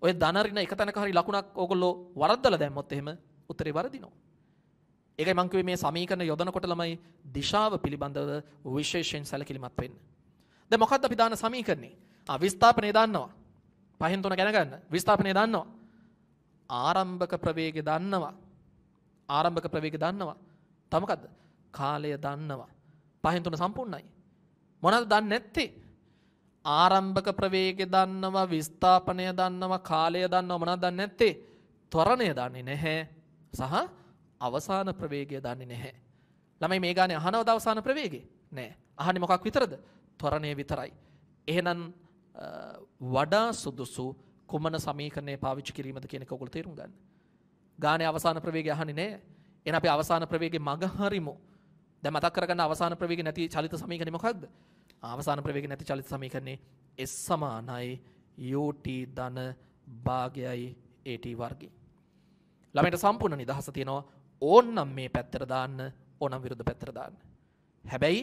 A: ඔය ධන ඍණ එක තැනක හරි ලකුණක් ඕගොල්ලෝ වරද්දලා දැම්මොත් එහෙම උත්තරේ වරදිනවා. ඒකයි මං කිව්වේ මේ සමීකරණ යොදනකොට ළමයි දිශාව පිළිබඳව විශේෂයෙන් සැලකිලිමත් වෙන්න. දැන් මොකක්ද අපි දාන සමීකරණේ? විස්ථාපනය දන්නවා. 5න් 3 ගැන ගන්න. විස්ථාපනය දන්නවා. ආරම්භක ප්‍රවේගය දන්නවා. ආරම්භක ප්‍රවේගය දන්නවා. තව මොකද්ද? කාලය දන්නවා. 5න් 3 සම්පූර්ණයි. මොනවද දන්නේ නැත්තේ? ආරම්භක ප්‍රවේගය දන්නවා, විස්ථාපනය දන්නවා, කාලය දන්නවා. මොනවද දන්නේ නැත්තේ? ත්වරණය දන්නේ නැහැ. සහ අවසාන ප්‍රවේගය දන්නේ නැහැ. ළමයි මේ ගානේ අහනවද අවසාන ප්‍රවේගය? නෑ. අහන්නේ මොකක් විතරද? ත්වරණය විතරයි. එහෙනම් වඩා සුදුසු කුමන සමීකරණය පාවිච්චි කිරීමද කියන එක ඔයගොල්ලෝ තේරුම් ගන්න. ගානේ අවසාන ප්‍රවේගය අහන්නේ නැහැ. එහෙනම් අපි අවසාන ප්‍රවේගයේ මග හරිමු. දැන් මතක් කරගන්න අවසාන ප්‍රවේගය නැති චලිත සමීකරණය මොකක්ද? අවසාන ප්‍රවේගය නැති චලිත සමීකරණේ S සමානයි ut ධන භාගයයි at වර්ගය. ළමයට සම්පූර්ණ නිදහස තියෙනවා. ඕන්නම් මේ පැත්තට දාන්න, ඕනම් විරුද්ධ පැත්තට දාන්න. හැබැයි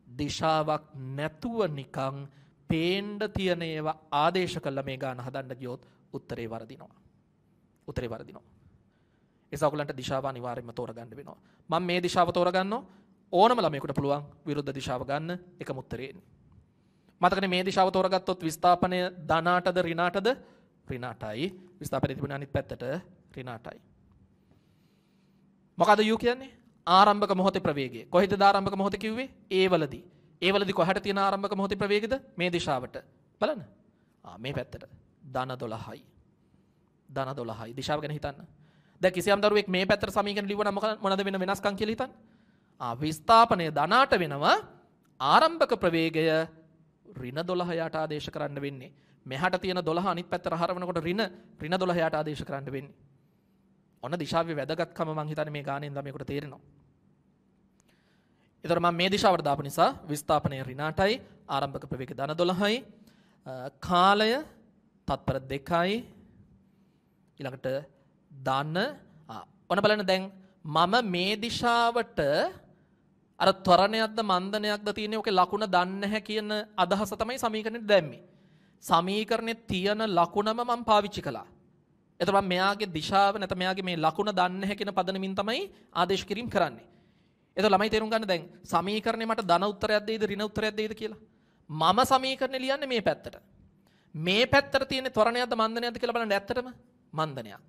A: දිශාවක් නැතුව නිකන් පේන්න තියෙන ඒවා ආදේශ කළා මේ ගාන හදන්න ගියොත් උත්තරේ වරදිනවා. උත්තරේ වරදිනවා. ඒස ඔයගලන්ට දිශාව අනිවාර්යයෙන්ම තෝරගන්න වෙනවා. මම මේ දිශාව තෝරගන්නවා. ඕනම ළමයෙකුට පුළුවන් විරුද්ධ දිශාව ගන්න එකම උත්තරේ එන්නේ. මතකනේ මේ දිශාව තෝරගත්තොත් විස්ථාපනය ධන 8ද ඍණ 8ද? ඍණ 8යි. විස්ථාපනය තිබුණ අනිත් පැත්තට ඍණ 8යි. මොකද u කියන්නේ? ආරම්භක මොහොතේ ප්‍රවේගය. කොහෙද ආරම්භක මොහොත කිව්වේ? ඒ වලදී. ඒ වලදී කොහට තියෙන ආරම්භක මොහොතේ ප්‍රවේගයද? මේ දිශාවට. බලන්න. මේ පැත්තට. ධන 12යි. ධන 12යි. දිශාව ගැන හිතන්න. දැන් කිසියම් දරුවෙක් මේ පැත්තට සමීකරණ ලිව්වනම් මොනද වෙන වෙනස්කම් කියලා හිතන්න. විස්ථාපනය ධනාට වෙනවා ආරම්භක ප්‍රවේගය ඍණ 12 යට ආදේශ කරන්න වෙන්නේ. මෙහාට තියෙන 12 අනිත් පැත්තට හරවනකොට ඍණ 12 යට ආදේශ කරන්න වෙන්නේ. ඔන්න දිශාවේ වැදගත්කම මං හිතන්නේ මේ ගානෙන් ළමයෙකුට තේරෙනවා. ඒතර මම මේ දිශාවට දාපු නිසා විස්ථාපනය ඍණ 8යි ආරම්භක ප්‍රවේගය ධන 12යි කාලය තත්පර 2යි ඊළඟට ධන ඔන්න බලන්න දැන් මම මේ දිශාවට අර ත්වරණයක්ද මන්දනයක්ද තියෙන්නේ ඔකේ ලකුණ දන්නේ නැහැ කියන අදහස තමයි සමීකරණෙට දැම්මේ. සමීකරණයේ තියෙන ලකුණම මම පාවිච්චි කළා. එතකොට මම මෙයාගේ දිශාව නැත්නම් මෙයාගේ මේ ලකුණ දන්නේ නැහැ කියන පදනමින් තමයි ආදේශ කිරීම කරන්නේ. එතකොට ළමයි තේරුම් ගන්න දැන් සමීකරණේ මට ධන උත්තරයක් දෙයිද ඍණ උත්තරයක් දෙයිද කියලා. මම සමීකරණේ ලියන්නේ මේ පැත්තට. මේ පැත්තට තියෙන ත්වරණයක්ද මන්දනයක්ද කියලා බලන්න ඇත්තටම මන්දනයක්.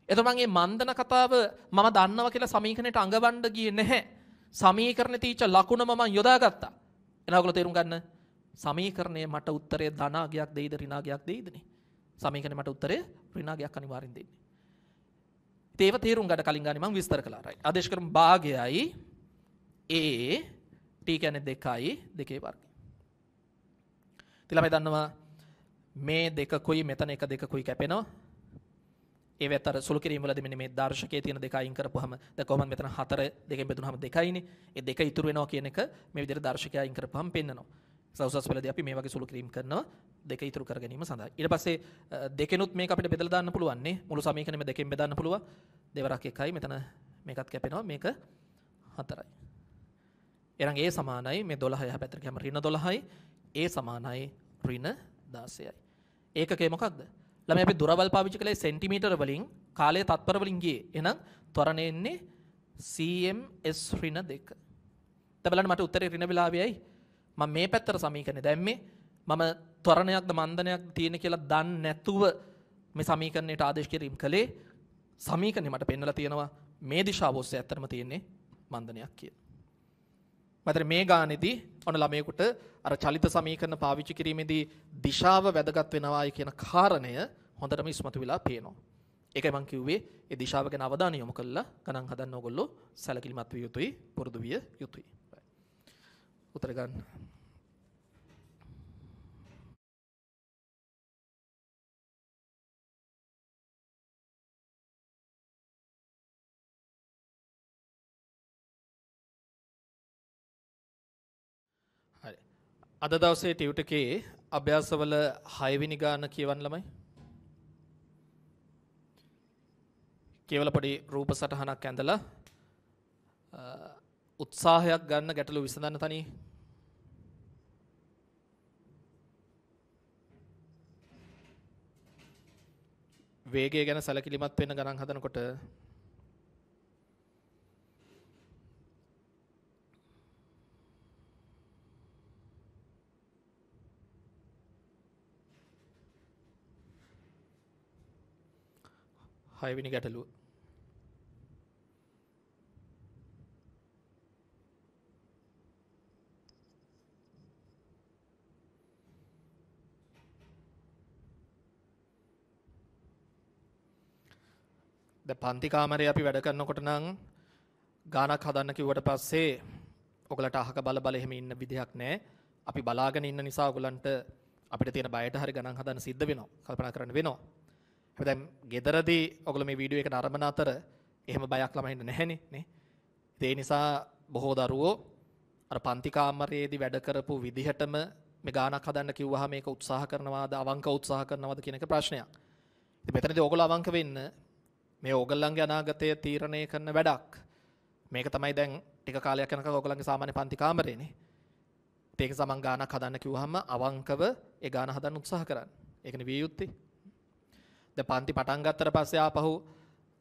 A: එතකොට මම මේ මන්දන කතාව මම දන්නවා කියලා සමීකරණයට අඟවන්න ගියේ නැහැ. සමීකරණේ තීච්ච ලකුණම මම යොදාගත්තා. එහෙනම් ඔයගොල්ලෝ තේරුම් ගන්න සමීකරණයේ මට උත්තරේ ධනාගයක් දෙයිද ඍණාගයක් දෙයිදනේ. සමීකරණේ මට උත්තරේ ඍණාගයක් අනිවාර්යෙන් දෙන්නේ. ඒව තේරුම් ගන්න කලින් ගානේ මම විස්තර කළා. right. ආදේශ ක්‍රම භාගයයි a t කියන්නේ 2යි 2 වර්ගය. ඊළඟට දන්නවා මේ දෙකකුයි මෙතන එක දෙකකුයි කැපෙනවා. ඒ වෙතර සුළු කිරීම වලදී මෙන්න මේ දර්ශකයේ තියෙන දෙක අයින් කරපුවාම දැන් කොහොමද මෙතන 4 දෙකෙන් බෙදුනහම 2යිනේ. ඒ දෙක ඉතුරු වෙනවා කියන එක මේ විදිහට දර්ශකය අයින් කරපුවාම පෙන්නනවා. සවුසස් වලදී අපි මේ වගේ සුළු කිරීම කරනවා දෙක ඉතුරු කර ගැනීම සඳහා. ඊට පස්සේ දෙකෙනුත් මේක අපිට බෙදලා දාන්න පුළුවන් නේ. මුළු සමීකරණයම දෙකෙන් බෙදන්න පුළුවන්. දෙවරක් 1යි මෙතන මේකත් කැපෙනවා මේක 4යි. එහෙනම් ඒ සමානයි මේ 12 එහා පැත්තට ගියාම ඍණ 12යි ඒ සමානයි ඍණ 16යි. ඒකකේ මොකක්ද? ළමයි අපි දුරවල් පාවිච්චි කළේ සෙන්ටිමීටර වලින් කාලය තත්පර වලින් ගියේ. එහෙනම් ත්වරණය එන්නේ cms ඍණ 2. දැන් බලන්න මට උත්තරේ ඍණ වෙලාවෙයි මම මේ පැත්තට සමීකරණය දැම්මේ මම ත්වරණයක්ද මන්දනයක්ද තියෙන කියලා දන්නේ නැතුව මේ සමීකරණයට ආදේශ කිරීම කළේ සමීකරණය මට පෙන්නලා තියෙනවා මේ දිශාව ඔස්සේ ඇත්තටම තියෙන්නේ මන්දනයක් කියලා. මතර මේ ගානේදී ඔන්න ළමයෙකුට අර චලිත සමීකරණ පාවිච්චි කිරීමේදී දිශාව වැදගත් වෙනවායි කියන කාරණය හොඳටම ඉස්මතු වෙලා පේනවා. ඒකයි මම කිව්වේ ඒ දිශාව ගැන අවධානය යොමු කළා ගණන් හදන්න ඕගොල්ලෝ සැලකිලිමත් විය යුතුයි පුරුදු විය යුතුයි. උත්තර ගන්න. හරි. අද දවසේ ටියුටර් එකේ අභ්‍යාසවල 6 වෙනි ගාන කියවන්න ළමයි. කියවල පොඩි රූප සටහනක් ඇඳලා උත්සාහයක් ගන්න ගැටලු විසඳන්න තනියි. වේගය ගැන සැලකිලිමත් වෙන්න ගණන් හදනකොට හයවෙනි ගැටලුව. දැන් පන්ති කාමරේ අපි වැඩ කරනකොට නම් ගානක් හදන්න කිව්වට පස්සේ ඔයගලට අහක බල බල එහෙම ඉන්න විදිහක් නැහැ. අපි බලාගෙන ඉන්න නිසා ඔයගලන්ට අපිට තියෙන බයට හරි ගණන් හදන්න සිද්ධ වෙනවා. කල්පනා කරන්න වෙනවා. හැබැයි ගෙදරදී ඔයගොල්ලෝ මේ වීඩියෝ එකට අරඹන අතර එහෙම බයක් ළමයින්ට නැහැනේ නේ. ඒ නිසා බොහෝ දරුවෝ අර පන්ති කාමරයේදී වැඩ කරපු විදිහටම මේ ගානක් හදන්න කිව්වහම මේක උත්සාහ කරනවාද අවංක උත්සාහ කරනවාද කියන එක ප්‍රශ්නයක්. ඉතින් මෙතනදී ඔයගොල්ලෝ අවංක වෙන්න මේ ඕගොල්ලන්ගේ අනාගතය තීරණය කරන වැඩක්. මේක තමයි දැන් ටික කාලයක් යනකම් ඔයගොල්ලන්ගේ සාමාන්‍ය පන්ති කාමරේනේ. ඒක සමන් ගානක් හදන්න කිව්වහම අවංකව ඒ ගාන හදන්න උත්සාහ කරන්න. ඒකනේ විය යුත්තේ. දැන් පන්ති පටන් ගත්තට පස්සේ ආපහු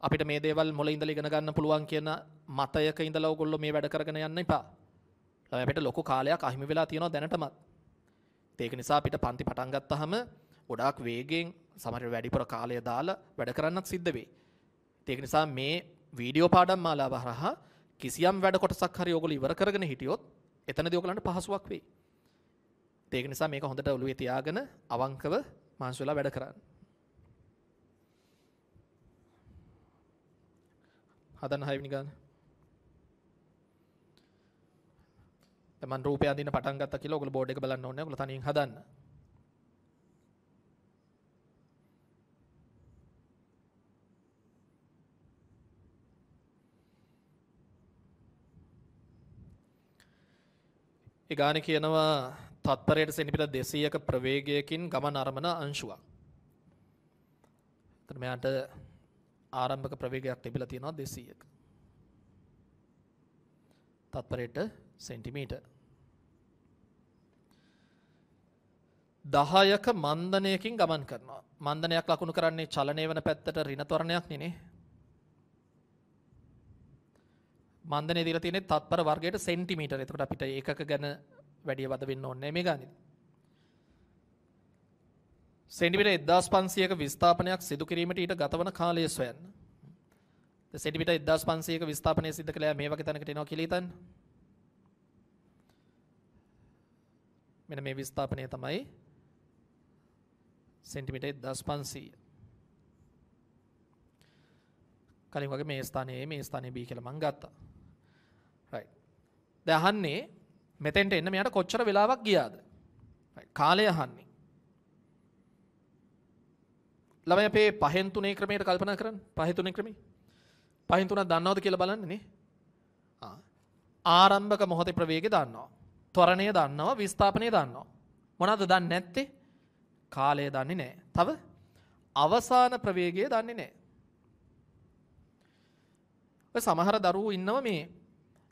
A: අපිට මේ දේවල් මොළ ඉඳලා ඉගෙන ගන්න පුළුවන් කියන මතයක ඉඳලා ඔයගොල්ලෝ මේ වැඩ කරගෙන යන්න එපා. අපිට ලොකු කාලයක් අහිමි වෙලා තියෙනවා දැනටමත්. ඒක නිසා අපිට පන්ති පටන් ගත්තාම ගොඩාක් වේගෙන් සමහර වැඩිපුර කාලය දාලා වැඩ කරන්නත් සිද්ධ වෙයි. ඒක නිසා මේ වීඩියෝ පාඩම් මාලාව හරහා කිසියම් වැඩ කොටසක් හරි ඔයගොල්ලෝ ඉවර කරගෙන හිටියොත් එතනදී ඔයගලන්ට පහසුවක් වෙයි. ඒක නිසා මේක හොඳට ඔළුවේ තියාගෙන අවංකව මාංශ වෙලා වැඩ කරන්න. හදන්න 6 වෙනි ගාන. මම රූපය අඳින්න පටන් ගත්තා කියලා ඔයගොල්ලෝ බෝඩ් එක බලන්න ඕනේ. ඔයගොල්ලෝ තනියෙන් හදන්න. ඒ ගානේ කියනවා තත්පරයට සෙන්ටිමීටර් 200ක ප්‍රවේගයකින් ගමන් අරමන අංශුවක්. එතන මෙයාට ආරම්භක ප්‍රවේගයක් තිබිලා තියෙනවා 200ක. තත්පරයට සෙන්ටිමීටර් 10ක මන්දනයකින් ගමන් කරනවා. මන්දනයක් ලකුණු කරන්නේ චලනය වන පැත්තට ඍණ ත්වරණයක් නේ. මන්දනය දීලා තියෙන්නේ තත්පර වර්ගයට සෙන්ටිමීටර. එතකොට අපිට ඒකක ගැන වැඩි වද වෙන්න ඕනේ මේ ගානේ. සෙන්ටිමීටර 1500ක විස්ථාපනයක් සිදු කිරීමට ඊට ගතවන කාලය සොයන්න. සෙන්ටිමීටර 1500ක විස්ථාපනය සිදු කළා මේ වගේ තැනකට එනවා කියලා හිතන්න. මෙන්න මේ විස්ථාපනය තමයි සෙන්ටිමීටර් 1500. කලින් වගේ මේ ස්ථානයේ B කියලා මම ගත්තා. right. දැන් අහන්නේ මෙතෙන්ට එන්න මෙයාට කොච්චර වෙලාවක් ගියාද? right. කාලය අහන්නේ. ළමයි අපේ 5-3 ක්‍රමයට කල්පනා කරන්න. 5-3 ක්‍රමේ. 5-3 දන්නවද කියලා බලන්න නේ. ආරම්භක මොහොතේ ප්‍රවේගය දන්නවා. ත්වරණය දන්නවා, විස්ථාපනය දන්නවා. මොනවද දන්නේ නැත්තේ? කාලය දන්නේ නැහැ. තව අවසාන ප්‍රවේගය දන්නේ නැහැ. ඔය සමහර දරුවෝ ඉන්නවා මේ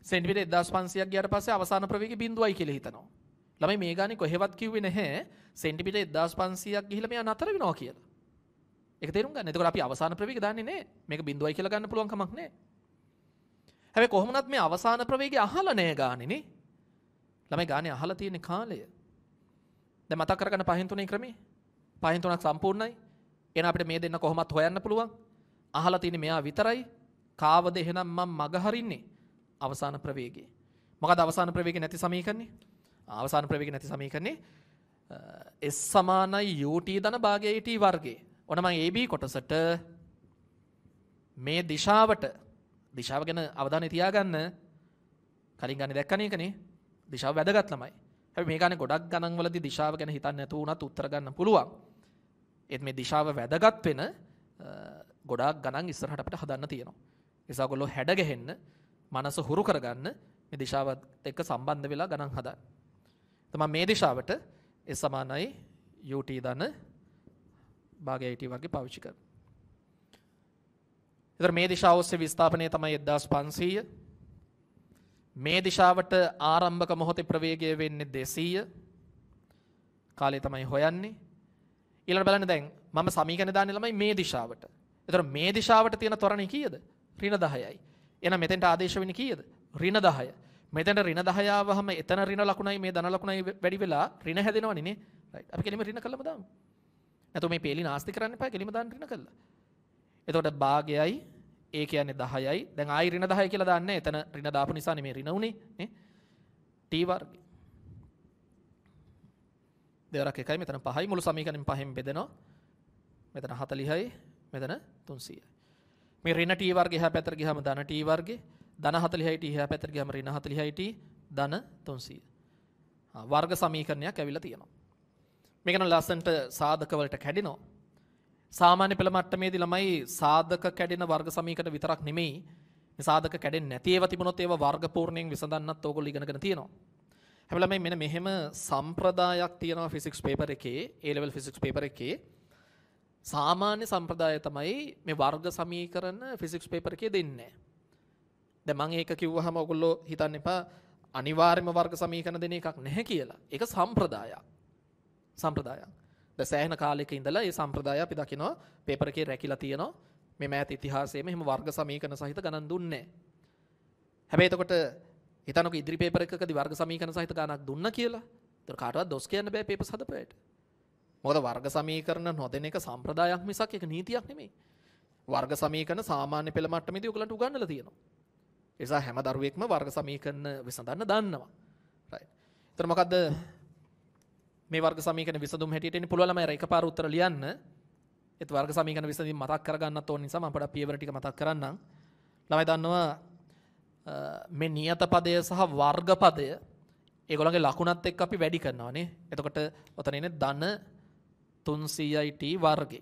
A: සෙන්ටිමීටර් 1500ක් ගියාට පස්සේ අවසාන ප්‍රවේගය 0යි කියලා හිතනවා. ළමයි මේ ගානේ කොහෙවත් කිව්වේ නැහැ සෙන්ටිමීටර් 1500ක් ගිහිල්ලා මෙයා නතර වෙනවා කියලා. ඒක තේරුම් ගන්න. එතකොට අපි අවසාන ප්‍රවේගය දන්නේ නැහැ. මේක 0යි කියලා ගන්න පුළුවන් කමක් නැහැ. හැබැයි කොහොමනත් මේ අවසාන ප්‍රවේගය අහලා නැහැ ගානේ නේ. ළමයි ගානේ අහලා තියෙන කාලය. දැන් මතක් කරගන්න 5-3 ක්‍රමේ. 5-3ක් සම්පූර්ණයි. එහෙනම් අපිට මේ දෙන්න කොහොමත් හොයන්න පුළුවන්. අහලා තියෙන්නේ මෙයා විතරයි. කාවද එහෙනම් මම මග හරින්නේ? අවසාන ප්‍රවේගය. මොකද අවසාන ප්‍රවේගය නැති සමීකරණේ? අවසාන ප්‍රවේගය නැති සමීකරණේ S සමානයි ut ධන භාගය t වර්ගය. ඔන්න මම AB කොටසට මේ දිශාව ගැන අවධානය තියාගන්න. කලින් ගන්නේ දැක්කනේ ඒකනේ. දිශාව වැදගත් ළමයි. හැබැයි මේ ගානේ ගොඩක් ගණන් වලදී දිශාව ගැන හිතන්නේ නැතුව උනත් උත්තර ගන්න පුළුවන්. ඒත් මේ දිශාව වැදගත් වෙන ගොඩාක් ගණන් ඉස්සරහට අපිට හදන්න තියෙනවා. ඒ නිසා ඔයගොල්ලෝ හැඩ ගැහෙන්න, මනස හුරු කරගන්න මේ දිශාවත් එක්ක සම්බන්ධ වෙලා ගණන් හදන්න. තමයි මේ දිශාවට S සමානයි ut ධන භාගය t වර්ගය පාවිච්චි කරනවා. ඒතර මේ දිශාව ඔස්සේ විස්ථාපනය තමයි 1500. මේ දිශාවට ආරම්භක මොහොතේ ප්‍රවේගය වෙන්නේ 200. කාලය තමයි හොයන්නේ. ඊළඟට බලන්න දැන් මම සමීකරණ දාන්නේ ළමයි මේ දිශාවට. ඒතර මේ දිශාවට තියෙන ත්වරණය කීයද? ඍණ 10යි. එහෙනම් මෙතෙන්ට ආදේශ වෙන්නේ කීයද? ඍණ 10. මෙතෙන්ට ඍණ 10 ආවහම එතන ඍණ ලකුණයි මේ ධන ලකුණයි වැඩි වෙලා ඍණ හැදෙනවනේ නේ. රයිට්. අපි කෙලිම ඍණ කළාම දාමු. නැත්නම් මේ පේලි නාස්ති කරන්න එපා. කෙලිම දාන්න ඍණ කළා. එතකොට භාගයයි ඒ කියන්නේ 10යි. දැන් ආයි ඍණ 10 කියලා දාන්නේ. එතන ඍණ දාපු නිසා නේ මේ ඍණ උනේ නේ. t වර්ගය. දෙවරක් එකයි මෙතන 5යි මුළු සමීකරණයෙන් 5න් බෙදෙනවා. මෙතන 40යි මෙතන 300යි. මේ ඍණ t වර්ගය එහා පැත්තට ගියාම ධන t වර්ගය. ධන 40යි t එහා පැත්තට ගියාම ඍණ 40යි t ධන 300. වර්ග සමීකරණයක් ඇවිල්ලා තියෙනවා. මේක නම් ලස්සන්ට සාධක වලට කැඩෙනවා. සාමාන්‍ය පෙළ මට්ටමේදී ළමයි සාධක කැඩෙන වර්ග සමීකරණ විතරක් නෙමෙයි මේ සාධක කැඩෙන්නේ නැති ඒවා තිබුණොත් ඒවා වර්ග පූර්ණයෙන් විසඳන්නත් ඕගොල්ලෝ ඉගෙනගෙන තියෙනවා. හැබැයි ළමයි මෙන්න මෙහෙම සම්ප්‍රදායක් තියෙනවා ෆිසික්ස් පේපර් එකේ A level ෆිසික්ස් පේපර් එකේ. සාමාන්‍ය සම්ප්‍රදාය තමයි මේ වර්ග සමීකරණ ෆිසික්ස් පේපර් එකේ දෙන්නේ නැහැ. දැන් මම ඒක කිව්වහම ඔයගොල්ලෝ හිතන්න එපා අනිවාර්යයෙන්ම වර්ග සමීකරණ දෙන එකක් නැහැ කියලා. ඒක සම්ප්‍රදායක්. දැන් සෑහෙන කාලයක ඉඳලා මේ සම්ප්‍රදාය අපි දකිනවා පේපර් එකේ රැකිලා තියෙනවා. මේ මෑත ඉතිහාසයේම එහෙම වර්ග සමීකරණ සහිත ගණන් දුන්නේ නැහැ. හැබැයි එතකොට හිතන්නකෝ ඉදිරි පේපර් එකකදී වර්ග සමීකරණ සහිත ගණනක් දුන්නා කියලා. ඒතර කාටවත් දොස් කියන්න බෑ පේපර්ස් හදපුවාට. මොකද වර්ග සමීකරණ නොදෙන එක සම්ප්‍රදායක් මිසක් ඒක නීතියක් නෙමෙයි. වර්ග සමීකරණ සාමාන්‍ය පෙළ මට්ටමේදී ඔයගලන්ට උගන්වලා තියෙනවා. ඒ නිසා හැම දරුවෙක්ම වර්ග සමීකරණ විසඳන්න දන්නවා. රයිට්. ඒතර මොකද්ද මේ වර්ග සමීකරණ විසඳුම් හැටියට එන්නේ පුළුවන් ළමයි එකපාර උත්තර ලියන්න. ඒත් වර්ග සමීකරණ විසඳීම් මතක් කරගන්නත් ඕන නිසා මම පොඩක් පියවර ටික මතක් කරන්නම්. ළමයි දන්නවා මේ නියත පදය සහ වර්ග පදය ඒගොල්ලන්ගේ ලකුණත් එක්ක අපි වැඩි කරනවානේ. එතකොට ඔතන ඉන්නේ ධන 300යි t වර්ගේ.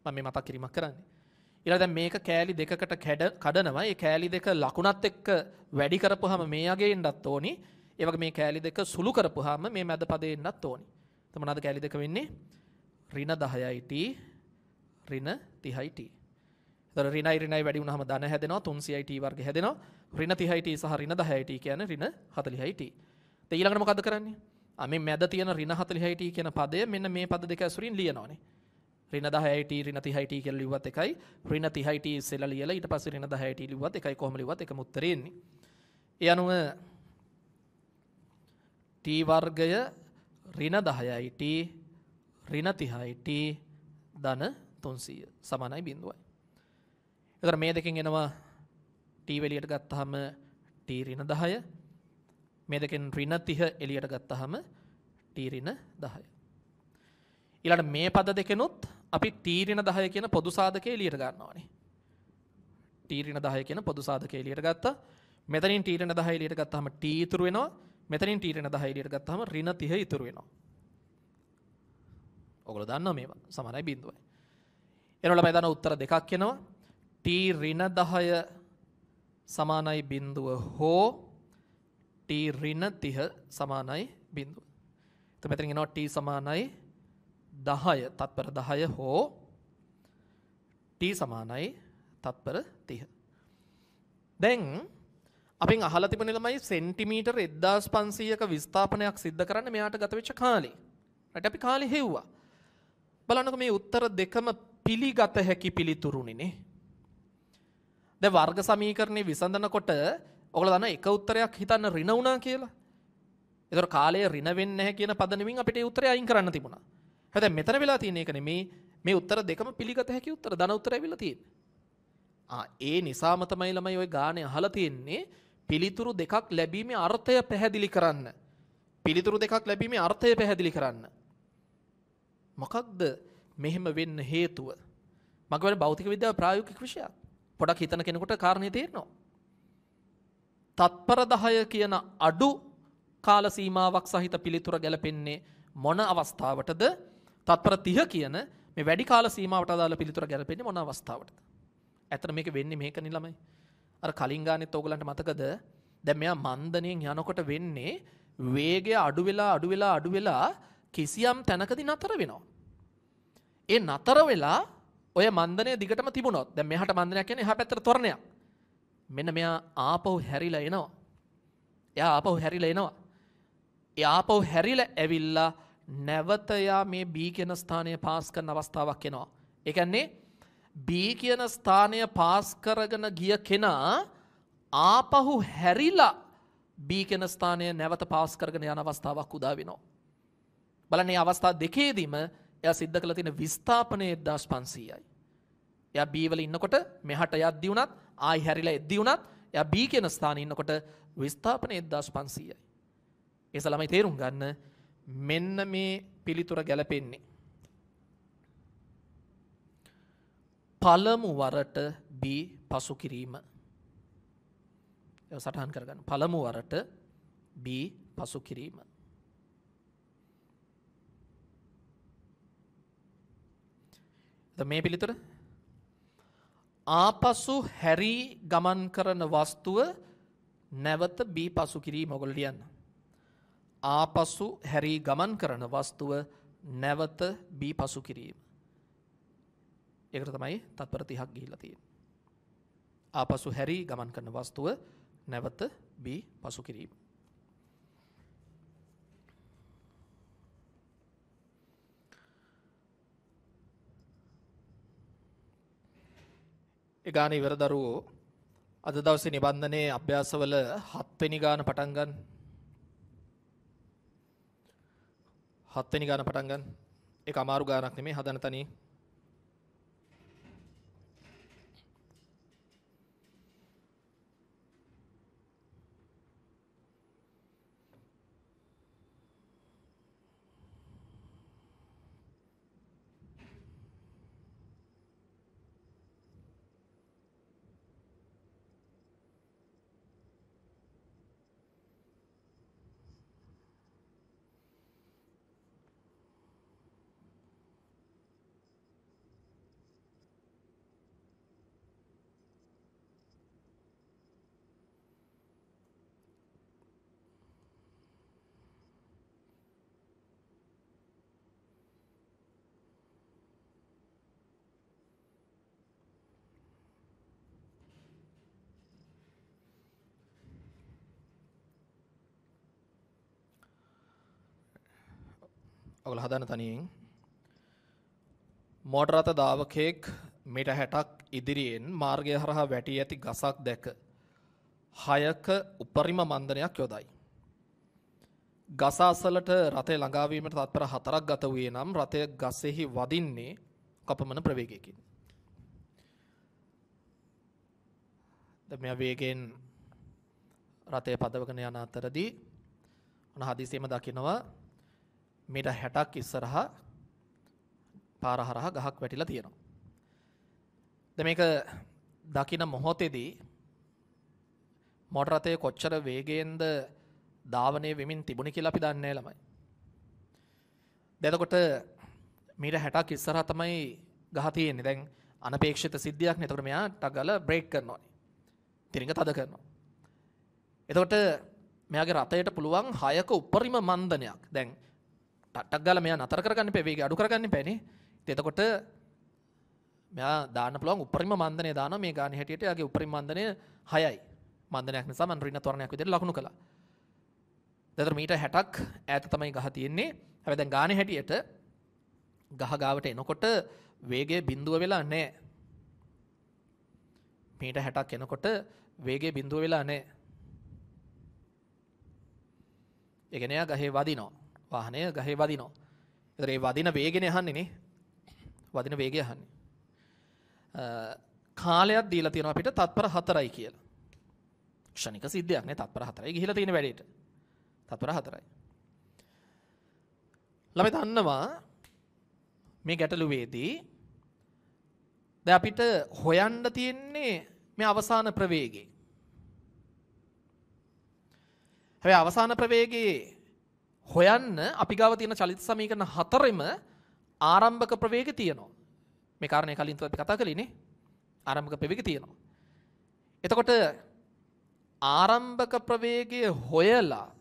A: මම මේ මතක් කිරීමක් කරන්නේ. ඊළඟ දැන් මේක කෑලි දෙකකට කඩනවා. ඒ කෑලි දෙක ලකුණත් එක්ක වැඩි කරපුවාම මේ යගේ එන්නත් ඕනි. ඒ වගේ මේ කෑලි දෙක සුළු කරපුවාම මේ මැද පදේ එන්නත් ඕනි. එතකොට මොනවාද කෑලි දෙක වෙන්නේ? ඍණ 10යි t ඍණ 30යි t. එතකොට ඍණයි වැඩි වුණාම ධන හැදෙනවා 300යි t වර්ග හැදෙනවා. ඍණ 30යි t සහ ඍණ 10යි t කියන්නේ ඍණ 40යි t. දැන් ඊළඟට මොකද්ද කරන්නේ? මේ මැද තියෙන ඍණ 40යි t කියන පදය මෙන්න මේ පද දෙක ඇසුරින් ලියනවානේ. ඍණ 10යි t ඍණ 30යි t කියලා ලිව්වත් එකයි. ඍණ 30යි t ඉස්සෙල්ලා ලියලා ඊට පස්සේ ඍණ 10යි t ලිව්වත් එකයි. කොහොම ලිව්වත් එකම උත්තරේ එන්නේ. ඒ අනුව t වර්ගය ඍණ 10යි t ඍණ 30යි t ධන 300 සමානයි 0යි. එතකොට මේ දෙකෙන් එනවා t එළියට ගත්තාම t ඍණ 10. මේ දෙකෙන් ඍණ 30 එළියට ගත්තාම t ඍණ 10. ඊළඟ මේ පද දෙකෙනුත් අපි t ඍණ 10 කියන පොදු සාධකය එළියට ගන්නවානේ. t ඍණ 10 කියන පොදු සාධකය එළියට ගත්තා. මෙතනින් t ඍණ 10 එළියට ගත්තාම t ඉතුරු වෙනවා. මෙතනින් t ඍණ 10 එළියට ගත්තාම ඍණ 30 ඉතුරු වෙනවා. ඔයගොල්ලෝ දන්නවා මේවා සමානයි 0යි. එනවල මම දන්න උත්තර දෙකක් එනවා. t ඍණ 10 සමානයි 0 හෝ t ඍණ 30 සමානයි 0. එතකොට මෙතන එනවා t සමානයි 10 තත්පර 10 හෝ t සමානයි තත්පර 30. දැන් අපෙන් අහලා තිබුණ ළමයි සෙන්ටිමීටර් 1500ක විස්ථාපනයක් සිද්ධ කරන්න මෙයාට ගත වෙච්ච කාලේ. රට අපි කාලේ හෙව්වා. බලන්නකො මේ උත්තර දෙකම පිළිගත හැකි පිළිතුරුනේ. දැන් වර්ග සමීකරණේ විසඳනකොට ඔයගොල්ලෝ දන්නා එක උත්තරයක් හිතන්න ඍණ වුණා කියලා. ඒතර කාලය ඍණ වෙන්නේ නැහැ කියන පද නෙමින් අපිට ඒ උත්තරය අයින් කරන්න තිබුණා. හැබැයි මෙතන වෙලා තියෙන එක නෙමේ මේ උත්තර දෙකම පිළිගත හැකි උත්තර ධන උත්තරය ඇවිල්ලා තියෙන්නේ. ඒ නිසාම තමයි ළමයි ওই ගානේ අහලා තියෙන්නේ පිළිතුරු දෙකක් ලැබීමේ අර්ථය පැහැදිලි කරන්න. පිළිතුරු දෙකක් ලැබීමේ අර්ථය පැහැදිලි කරන්න. මොකක්ද මෙහෙම වෙන්න හේතුව? මම කියන්නේ භෞතික විද්‍යාව ප්‍රායෝගික විෂයක්. පොඩක් හිතන කෙනෙකුට කාරණේ තේරෙනවා. තත්පර 10 කියන අඩු කාල සීමාවක් සහිත පිළිතුර ගැලපෙන්නේ මොන අවස්ථාවටද? තත්පර 30 කියන මේ වැඩි කාල සීමාවට අදාළ පිළිතුර ගැලපෙන්නේ මොන අවස්ථාවටද? ඇත්තට මේක වෙන්නේ මේකනේ ළමයි. අර කලින් ගානෙත් ඕගලන්ට මතකද? දැන් මෙයා මන්දණයෙන් යනකොට වෙන්නේ වේගය අඩු වෙලා කිසියම් තැනකදී නතර වෙනවා. ඒ නතර වෙලා ඔය මන්දණය දිගටම තිබුණොත් දැන් මෙහාට මන්දනයක් කියන්නේ එහා පැත්තට ත්වරණයක්. මෙන්න මෙයා ආපහු හැරිලා එනවා. එයා ආපහු හැරිලා ඇවිල්ලා නැවත යා මේ B කියන ස්ථානය පාස් කරන අවස්ථාවක් එනවා. ඒ කියන්නේ B කියන ස්ථානය පාස් කරගෙන ගිය කෙනා ආපහු හැරිලා B කියන ස්ථානය නැවත පාස් කරගෙන යන අවස්ථාවක් උදා වෙනවා. බලන්න මේ අවස්ථා දෙකේදීම එයා සිද්ධ කළ තියෙන විස්ථාපනය 1500යි. එයා B වල ඉන්නකොට මෙහාට යද්දී උනත් ආයි හැරිලා එද්දී උනත් එයා B කියන ස්ථානයේ ඉන්නකොට විස්ථාපනය 1500යි. ඒස ළමයි තේරුම් ගන්න මෙන්න මේ පිළිතුර ගැලපෙන්නේ පළමු වරට B පසු කිරීම. ඒක සටහන් කරගන්න. පළමු වරට B පසු කිරීම. මේ පිළිතුර ආපසු හැරී ගමන් කරන වස්තුව නැවත B පසු කිරීම. ඔයගොල්ලෝ ලියන්න. ආපසු හැරී ගමන් කරන වස්තුව නැවත B පසු කිරීම. ඒකට තමයි තත්පර 30ක් ගිහිල්ලා තියෙන්නේ. ආපසු හැරී ගමන් කරන වස්තුව නැවත B පසු කිරීම. ඒ ගාන ඉවර දරුවෝ අද දවසේ නිබන්ධනයේ අභ්‍යාසවල 7 වෙනි ගාන පටන් ගන්න. 7 වෙනි ගාන පටන් ගන්න. ඒක අමාරු ගානක් නෙමෙයි හදන තනියෙන්. ඔගොල්ලෝ හදන තනියෙන් මෝටර රථ දාවකෙක් මීට 60ක් ඉදිරියෙන් මාර්ගය හරහා වැටී ඇති ගසක් දැක 6ක උපරිම මන්දනයක් යොදයි. ගස අසලට රථය ළඟා වීමට තත්පර 4ක් ගත වූයේ නම් රථය ගසෙහි වදින්නේ කපමණ ප්‍රවේගයකින්. දැන් මෙයා වේගයෙන් රථය පදවගෙන යන අතරදී ඔන හදිසියෙම දකිනවා මීට 60ක් ඉස්සරහා පාර හරහා ගහක් වැටිලා තියෙනවා. දැන් මේක දකින මොහොතේදී මෝටර රථයේ කොච්චර වේගයෙන්ද ධාවනය වෙමින් තිබුණේ කියලා අපි දන්නේ නැහැ ළමයි. දැන් එතකොට මීට 60ක් ඉස්සරහා තමයි ගහ තියෙන්නේ. දැන් අනපේක්ෂිත සිද්ධියක් නේ. එතකොට මෙයා ටක් ගාලා බ්‍රේක් කරනවා. තිරිඟ තද කරනවා. එතකොට මෙයාගේ රථයට පුළුවන් 6ක උපරිම මන්දනයක්. දැන් ටක් ගාලා මෙයා නතර කරගන්න එපා, වේගය අඩු කරගන්න එපානේ. එතකොට මෙයා දාන්න පුළුවන් උපරිම මන්දනය දානවා. මේ ගානේ හැටියට එයාගේ උපරිම මන්දනය 6යි. මන්දනයක් නිසා මම ඍණ ත්වරණයක් විදිහට ලකුණු කළා. දැන් මීටර් 60ක් ඈත තමයි ගහ තියෙන්නේ. හැබැයි දැන් ගානේ හැටියට ගහ ගාවට එනකොට වේගය බිඳුව වෙලා නැහැ. මීටර් 60ක් එනකොට වේගය බිඳුව වෙලා නැහැ. ඒ කියන්නේ එයා ගහේ වදිනවා. වාහනය ගහේ වදිනවා. ඒතර ඒ වදින වේගනේ අහන්නේ නේ. වදින වේගය අහන්නේ. කාලයක් දීලා තියෙනවා අපිට තත්පර 4යි කියලා. ක්ෂණික සිද්ධියක් නේ. තත්පර 4යි ගිහිලා තියෙන වැඩේට. තත්පර 4යි. ළමයි දන්නවා මේ ගැටලුවේදී දැන් අපිට හොයන්න තියෙන්නේ මේ අවසාන ප්‍රවේගය. හැබැයි අවසාන ප්‍රවේගයේ හොයන්න අපි ගාව තියෙන චලිත සමීකරණ 4ෙම ආරම්භක ප්‍රවේගය තියෙනවා. මේ කාරණේ කලින් අපි කතා කළේ නේ. ආරම්භක ප්‍රවේගය තියෙනවා. එතකොට ආරම්භක ප්‍රවේගය හොයලා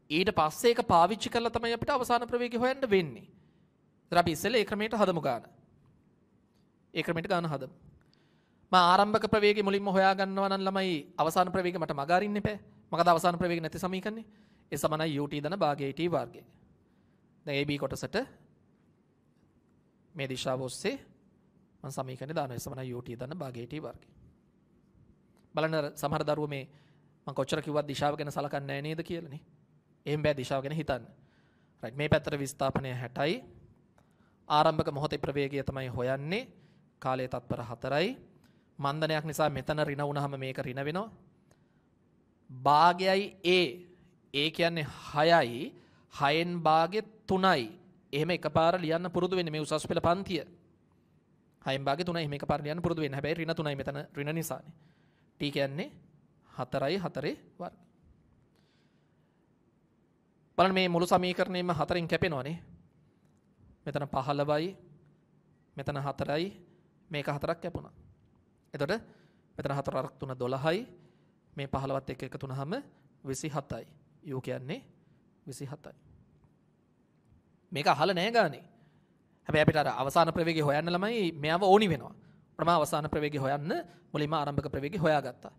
A: ඊට පස්සේ ඒක පාවිච්චි කරලා තමයි අපිට අවසාන ප්‍රවේගය හොයන්න වෙන්නේ. ඉතින් අපි ඉස්සෙල්ලා ඒ ක්‍රමයට හදමු ගාන. ඒ ක්‍රමයට ගාන හදමු. මම ආරම්භක ප්‍රවේගය මුලින්ම හොයා ගන්නවා නම් ළමයි අවසාන ප්‍රවේගය මට මග අරින්න එපා. මොකද අවසාන ප්‍රවේගය නැති සමීකරණේ. ඒ සමානයි ut ධන භාගය t වර්ගය. දැන් ab කොටසට මේ දිශාව ඔස්සේ මම සමීකරණේ දානවා. ඒ සමානයි ut ධන භාගය t වර්ගය. බලන්න සමහර දරුවෝ මේ මම කොච්චර කිව්වත් දිශාව ගැන සලකන්නේ නැහැ නේද කියලානේ. එහෙම බෑ දිශාව ගැන හිතන්න. රයිට් මේ පැත්තට විස්ථාපනය 60යි. ආරම්භක මොහොතේ ප්‍රවේගය තමයි හොයන්නේ. කාලයේ තත්පර 4යි. මන්දනයක් නිසා මෙතන ඍණ වුණාම මේක ඍණ වෙනවා. භාගයයි a කියන්නේ 6යි. 6න් භාගෙ 3යි. එහෙම එකපාර ලියන්න පුරුදු වෙන්න මේ උසස් පෙළ පන්තිය. 6න් භාගෙ 3යි එහෙම එකපාර ලියන්න පුරුදු වෙන්න. හැබැයි ඍණ 3යි මෙතන ඍණ නිසානේ. t කියන්නේ 4යි 4 වර්ග. බලන්න මේ මුළු සමීකරණයම 4න් කැපෙනවනේ. මෙතන 15යි මෙතන 4යි මේක 4ක් කැපුණා. එතකොට මෙතන 4 3 12යි මේ 15ත් එක්ක එකතු වුනහම 27යි. u කියන්නේ 27යි. මේක අහලා නැහැ ගානේ. හැබැයි අපිට අර අවසාන ප්‍රවේගය හොයන්න ළමයි මෙයව ඕනි වෙනවා. ප්‍රමා අවසාන ප්‍රවේගය හොයන්න මුලින්ම ආරම්භක ප්‍රවේගය හොයාගත්තා.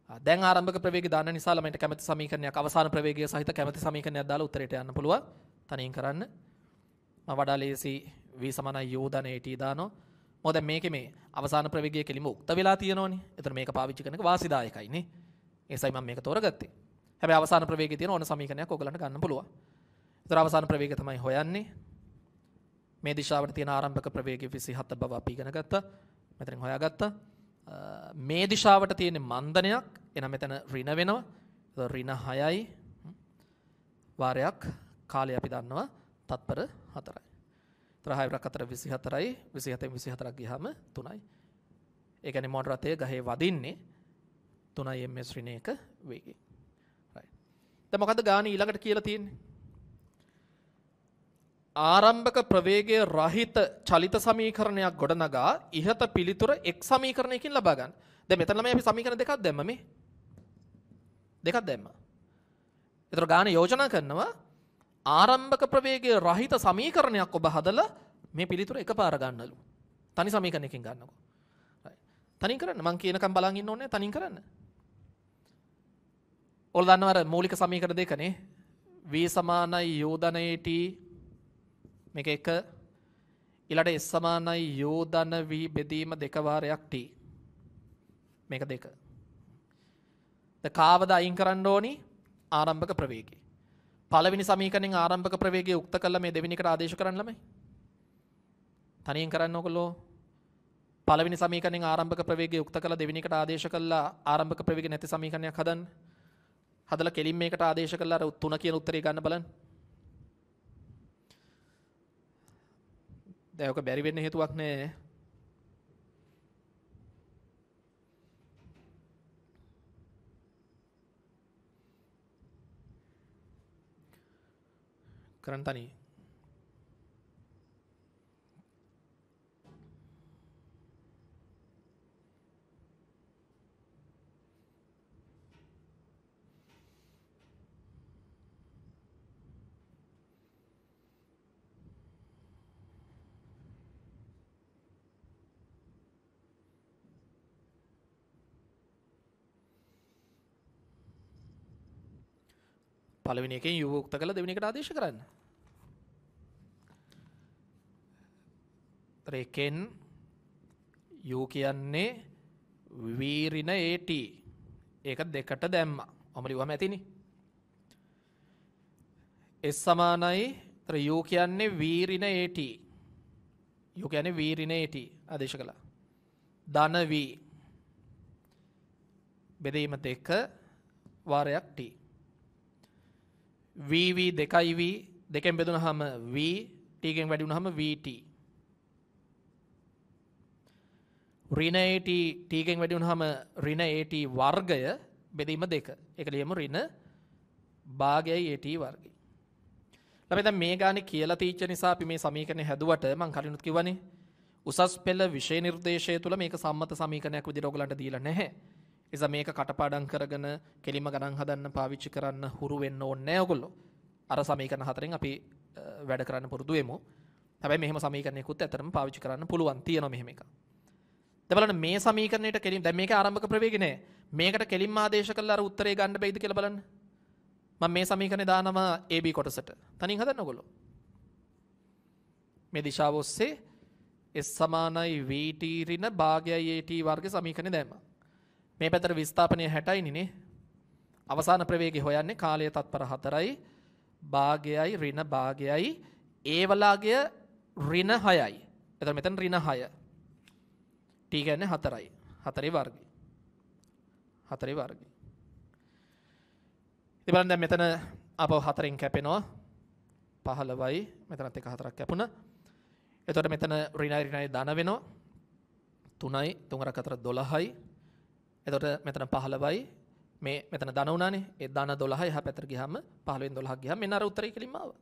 A: දැන් ආරම්භක ප්‍රවේගය දාන්න නිසා ළමයින්ට කැමති සමීකරණයක් අවසාන ප්‍රවේගය සහිත කැමති සමීකරණයක් දාලා උත්තරයට යන්න පුළුවන්. තනියෙන් කරන්න. මම වඩා ලේසි v සමානයි u ධන at දානවා. මොකද මේකේ මේ අවසාන ප්‍රවේගය කෙලිම උක්ත වෙලා තියෙනවනේ. එතන මේක පාවිච්චි කරන එක වාසිදායකයි නේ. ඒසයි මම මේක තෝරගත්තේ. හැබැයි අවසාන ප්‍රවේගයේ තියෙන ඕන සමීකරණයක් ඔයගලන්ට ගන්න පුළුවන්. ඒතර අවසාන ප්‍රවේගය තමයි හොයන්නේ. මේ දිශාවට තියෙන ආරම්භක ප්‍රවේගය 27 බව අපි ඉගෙන ගත්තා. මෙතනින් හොයාගත්තා. මේ දිශාවට තියෙන මන්දනයක් එනම් මෙතන ඍණ වෙනවා. ඍණ 6යි වාරයක් කාලය අපි දන්නවා තත්පර 4යි. ඒතර 6 4 24යි 27න් 24ක් ගියාම 3යි. ඒ කියන්නේ මෝටර රථය ගහේ වදින්නේ 3යි ms ඍණ 1 වේගයෙන්. right. දැන් මොකද්ද ගාන ඊළඟට කියලා තියෙන්නේ? ආරම්භක ප්‍රවේගය රහිත චලිත සමීකරණයක් ගොඩනගා ඉහත පිළිතුර එක් සමීකරණයකින් ලබා ගන්න. දැන් මෙතන ළමයි අපි සමීකරණ දෙකක් දැම්ම මේ. දෙකක් දැම්මා. ඒතර ගාන යෝජනා කරනවා ආරම්භක ප්‍රවේගය රහිත සමීකරණයක් ඔබ හදලා මේ පිළිතුර එකපාර ගන්නලු. තනි සමීකරණයකින් ගන්නකො. තනින් කරන්න. මං කියනකම් බලන් ඉන්න ඕනේ තනින් කරන්න. ඔයාලා දන්නව අර මූලික සමීකරණ දෙකනේ. v සමානයි u ධන at මේක එක ඊළඟ S සමානයි U ධන V බෙදීම දෙක වාරයක් T. මේක දෙක. ද කාවද අයින් කරන්න ඕනි ආරම්භක ප්‍රවේගය. පළවෙනි සමීකරණයෙන් ආරම්භක ප්‍රවේගය උක්ත කළා මේ දෙවෙනි එකට ආදේශ කරන්න ළමයි. තනියෙන් කරන්න ඕගොල්ලෝ. පළවෙනි සමීකරණයෙන් ආරම්භක ප්‍රවේගය උක්ත කළා දෙවෙනි එකට ආදේශ කළා ආරම්භක ප්‍රවේගය නැති සමීකරණයක් හදන්න. හදලා කෙලින් මේකට ආදේශ කළා අර 3 කියන උත්තරේ ගන්න බලන්න. දැන් ඔක බැරි වෙන්න හේතුවක් නෑ. කරන්න තනියි. පළවෙනි එකෙන් u උක්ත කළා දෙවෙනි එකට ආදේශ කරන්න. එකෙන් u කියන්නේ v ඍණ at. ඒක දෙකට දැම්මා. ඔම ලිව්වම ඇතිනේ. s සමානයි u කියන්නේ v ඍණ at. u කියන්නේ v ඍණ at ආදේශ කළා. ධන v බෙදීම දෙක වාරයක් t. VV දෙකයි V දෙකෙන් බෙදුනහම V T ගෙන් වැඩි වුනහම VT. ඍණ AT T ගෙන් වැඩි වුනහම ඍණ AT වර්ගය බෙදීම දෙක. ඒක ලියමු ඍණ භාගයයි AT වර්ගය. ළමයි දැන් මේ ගානේ කියලා තීච්ච නිසා අපි මේ සමීකරණය හැදුවට මම කලිනුත් කිව්වනේ උසස් පෙළ විෂය නිර්දේශය තුල මේක සම්මත සමීකරණයක් විදිහට ඔයගලන්ට දීලා නැහැ. එසා මේක කටපාඩම් කරගෙන කෙලිම ගණන් හදන්න පාවිච්චි කරන්න හුරු වෙන්න ඕනේ නැහැ ඔයගොල්ලෝ. අර සමීකරණ හතරෙන් අපි වැඩ කරන්න පුරුදු වෙමු. හැබැයි මෙහෙම සමීකරණයකුත් ඇත්තටම පාවිච්චි කරන්න පුළුවන් තියෙනවා මෙහෙම එකක්. දැන් බලන්න මේ සමීකරණයට කෙලින් දැන් මේකේ ආරම්භක ප්‍රවේගය නෑ. මේකට කෙලින්ම ආදේශ කළා අර උත්තරේ ගන්න බැයිද කියලා බලන්න. මම මේ සමීකරණේ දානවා AB කොටසට. තනින් හදන්න ඔයගොල්ලෝ. මේ දිශාව ඔස්සේ S සමානයි VT ඍණ භාගයයි AT වර්ග සමීකරණය දැම්මා. මේ පැත්තට විස්ථාපනය 60යි නේ. අවසාන ප්‍රවේගය හොයන්නේ කාලය තත්පර 4යි භාගයයි ඍණ භාගයයි ඒ වලාගය ඍණ 6යි. එතකොට මෙතන ඍණ 6. t කියන්නේ 4යි. 4 වර්ගය. 4 වර්ගය. ඉතින් බලන්න දැන් මෙතන අපව 4න් කැපෙනවා 15යි. මෙතනත් එක 4ක් කැපුණා. එතකොට මෙතන ඍණයි ඍණයි ධන වෙනවා 3යි 3 4 12යි. එතකොට මෙතන 15යි මේ මෙතන ධන උනානේ ඒ ධන 12 එහා පැත්තට ගියාම 15න් 12ක් ගියාම මෙන්න අර උත්තරය කෙලින්ම ආවා.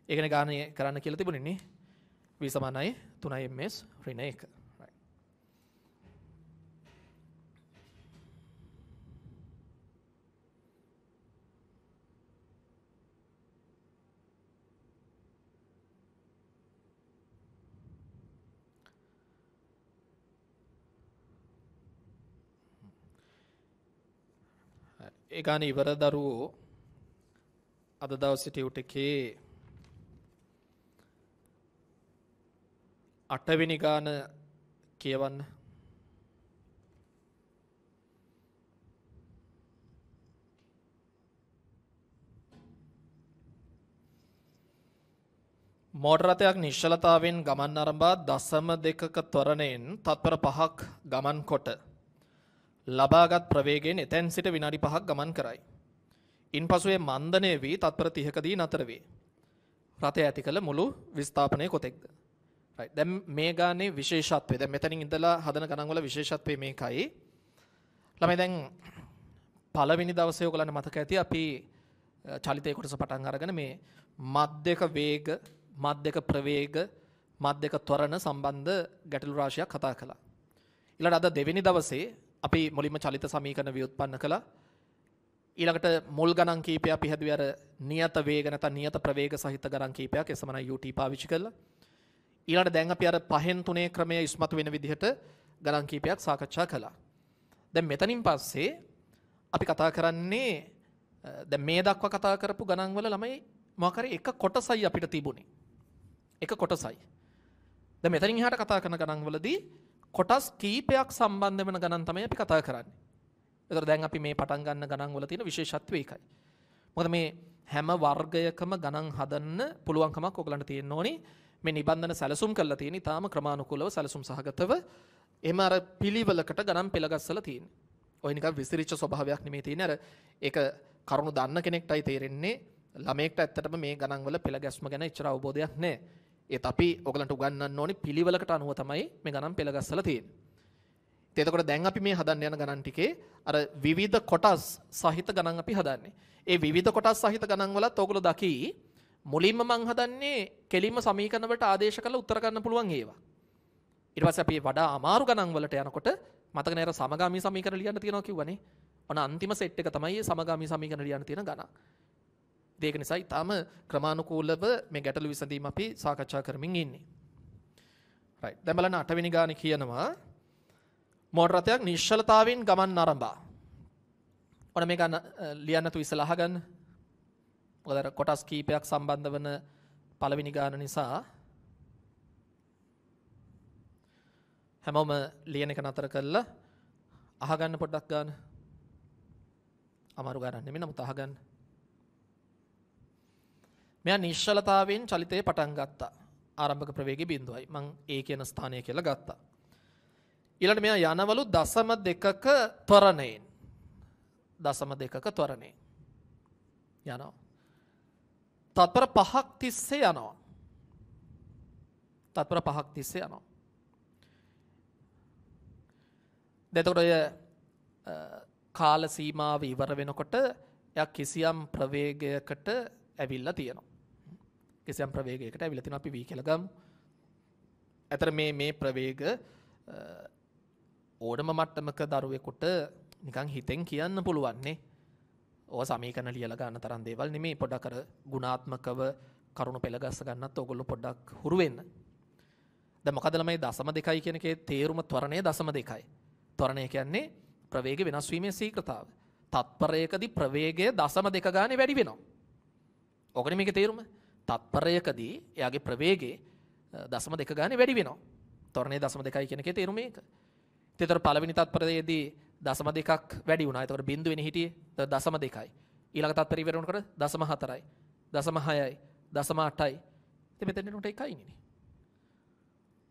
A: ඒකනේ ගානේ කරන්න කියලා තිබුණේ නේ. v සමානයි 3 ms ඍණ 1. ඒ ගානේ ඉවර දරුවෝ අද දවසේ ටියුට් එකේ 8 වෙනි ගාන කියවන්න. මෝටර රථයක් නිශ්චලතාවෙන් ගමන් ආරම්භා 0.2ක ත්වරණයෙන් තත්පර 5ක් ගමන් කොට ලබාගත් ප්‍රවේගයෙන් එතෙන් සිට විනාඩි 5ක් ගමන් කරයි. ඉන්පසුවේ මන්දනය වී තත්පර 30කදී නතර වේ. රථය ඇති කළ මුළු විස්ථාපනය කොතෙක්ද? right. දැන් මේ ගානේ විශේෂත්වය. දැන් මෙතනින් ඉඳලා හදන ගණන් වල විශේෂත්වය මේකයි. ළමයි දැන් පළවෙනි දවසේ ඔයගලන්ට මතක ඇති අපි චලිතය කොටස පටන් අරගෙන මේ මධ්‍යක වේග, මධ්‍යක ප්‍රවේග, මධ්‍යක ත්වරණ සම්බන්ධ ගැටලු රාශියක් කතා කළා. ඊළඟ අද දෙවෙනි දවසේ අපි මුලින්ම චලිත සමීකරණ ව්‍යුත්පන්න කළා. ඊළඟට මුල් ගණන් කීපය අපි හැදුවේ අර නියත වේග නැත්නම් නියත ප්‍රවේග සහිත ගණන් කීපයක් ඒ සමානයි ut පාවිච්චි කළා. ඊළඟට දැන් අපි අර 5න් 3 ක්‍රමයේ ඉස්මතු වෙන විදිහට ගණන් කීපයක් සාකච්ඡා කළා. දැන් මෙතනින් පස්සේ අපි කතා කරන්නේ දැන් මේ දක්වා කතා කරපු ගණන් වල ළමයි මොකක් හරි එක කොටසයි අපිට තිබුණේ. එක කොටසයි. දැන් මෙතනින් එහාට කතා කරන ගණන් වලදී කොටස් කීපයක් සම්බන්ධ වෙන ගණන් තමයි අපි කතා කරන්නේ. ඒතර දැන් අපි මේ පටන් ගන්න ගණන් වල තියෙන විශේෂත්වය ඒකයි. මොකද මේ හැම වර්ගයකම ගණන් හදන්න පුළුවන්කමක් ඔයගලන්ට තියෙන්න ඕනේ. මේ නිබන්ධන සැලසුම් කරලා තියෙන ඉතාම ක්‍රමානුකූලව සැලසුම් සහගතව එහෙම අර පිළිවෙලකට ගණන් පෙළගස්සලා තියෙන්නේ. ඔය නිකන් විසිරිච්ච ස්වභාවයක් නෙමෙයි තියෙන්නේ. අර ඒක කරුණු දන්න කෙනෙක්ටයි තේරෙන්නේ. ළමයෙක්ට ඇත්තටම මේ ගණන් වල පෙළගැස්ම ගැන එච්චර අවබෝධයක් නැහැ. ඒත් අපි ඔයගලන්ට උගන්වන්න ඕනේ පිළිවෙලකට අනුව තමයි මේ ගණන් පෙළගස්සලා තියෙන්නේ. එතකොට දැන් අපි මේ හදන්න යන ගණන් ටිකේ අර විවිධ කොටස් සහිත ගණන් අපි හදන්නේ. ඒ විවිධ කොටස් සහිත ගණන් වලත් ඔයගොල්ලෝ දකි මුලින්ම මං හදන්නේ කෙලින්ම සමීකරණ වලට ආදේශ කරලා උත්තර ගන්න පුළුවන් ඒවා. ඊට පස්සේ අපි වඩා අමාරු ගණන් වලට යනකොට මතක නේද සමගාමී සමීකරණ ලියන්න තියෙනවා කිව්වනේ. ඔන්න අන්තිම සෙට් එක තමයි මේ සමගාමී සමීකරණ ලියන්න තියෙන ගණන්. ඒක නිසා ඊටාම ක්‍රමානුකූලව මේ ගැටළු විසඳීම අපි සාකච්ඡා කරමින් ඉන්නේ. right. දැන් බලන්න 8 වෙනි ගානේ කියනවා මෝටර රථයක් නිශ්චලතාවයෙන් ගමන් නරඹා. ඔන්න මේක ලියන්න තු ඉස්සලා අහගන්න. මොකද අර කොටස් කීපයක් සම්බන්ධ වන පළවෙනි ගාන නිසා හැමෝම ලියන එක නතර කරලා අහගන්න පොඩ්ඩක් ගන්න. අමාරු ගානක් නෙමෙයි නමුත් අහගන්න. මෙයා නිශ්චලතාවයෙන් චලිතය පටන් ගත්තා. ආරම්භක ප්‍රවේගය 0යි. මං A කියන ස්ථානය කියලා ගත්තා. ඊළඟට මෙයා යනවලු 0.2ක ත්වරණයෙන්. 0.2ක ත්වරණයෙන්. යනවා. තත්පර 5ක් තිස්සේ යනවා. තත්පර 5ක් තිස්සේ යනවා. එතකොට ඔය කාල සීමාව ඉවර වෙනකොට එයා කිසියම් ප්‍රවේගයකට ඇවිල්ලා තියෙනවා. කිසියම් ප්‍රවේගයකට ඇවිල්ලා තියෙනවා අපි v කියලා ගමු. අතර මේ ප්‍රවේග ඕනම මට්ටමක දරුවෙකුට නිකන් හිතෙන් කියන්න පුළුවන් නේ. ඕවා සමීකරණ ලියලා ගන්න තරම් දේවල් නෙමෙයි. පොඩ්ඩක් අර ගුණාත්මකව කරුණු පෙළගස්ස ගන්නත් ඕගොල්ලෝ පොඩ්ඩක් හුරු වෙන්න. දැන් මොකද ළමයි 0.2 කියන එකේ තේරුම ත්වරණය 0.2යි. ත්වරණය කියන්නේ ප්‍රවේග වෙනස් වීමේ ශීඝ්‍රතාව. තත්පරයකදී ප්‍රවේගය 0.2 ගානේ වැඩි වෙනවා. ඕකනේ මේකේ තේරුම. තත්පරයකදී එයාගේ ප්‍රවේගය 0.2 ගානේ වැඩි වෙනවා. ත්වරණය 0.2යි කියන එකේ තේරුම මේක. ඒතර පළවෙනි තත්පරයේදී 0.2ක් වැඩි වුණා. ඒතකොට බිඳුවෙනේ හිටියේ 0.2යි. ඊළඟ තත්පරය ඉවර වෙනකොට 0.4යි. 0.6යි. 0.8යි. ඉතින් මෙතන එනකොට 1යි නේ.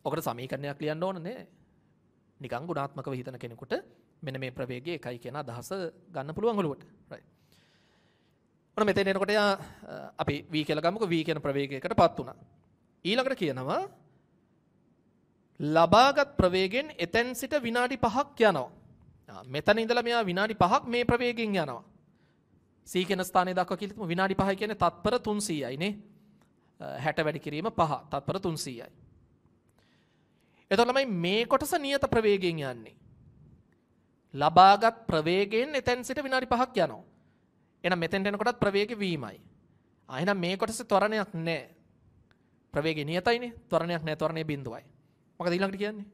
A: ඔකට සමීකරණයක් ලියන්න ඕන නේ. නිකන් ගුණාත්මකව හිතන කෙනෙකුට මෙන්න මේ ප්‍රවේගය 1යි කියන අදහස ගන්න පුළුවන් ඔලුවට. right. ඔන්න මෙතන එනකොට අපි v කියලා ගමුකෝ. v කියන ප්‍රවේගයකටපත් වුණා. ඊළඟට කියනවා ලබාගත් ප්‍රවේගයෙන් එතෙන් සිට විනාඩි 5ක් යනවා. මෙතන ඉඳලා මෙයා විනාඩි 5ක් මේ ප්‍රවේගයෙන් යනවා. c කියන ස්ථානයේ දක්වා කියලා තිබුණා විනාඩි 5යි කියන්නේ තත්පර 300යි නේ. 60 වැඩි කිරීම 5 තත්පර 300යි. එතකොට ළමයි මේ කොටස නියත ප්‍රවේගයෙන් යන්නේ. ලබාගත් ප්‍රවේගයෙන් එතෙන් සිට විනාඩි 5ක් යනවා. එහෙනම් මෙතෙන්ට එනකොටත් ප්‍රවේගය වීමයි. එහෙනම් මේ කොටසේ ත්වරණයක් නැහැ. ප්‍රවේගය නියතයිනේ. ත්වරණයක් නැහැ. ත්වරණය 0යි. මොකද ඊළඟට කියන්නේ?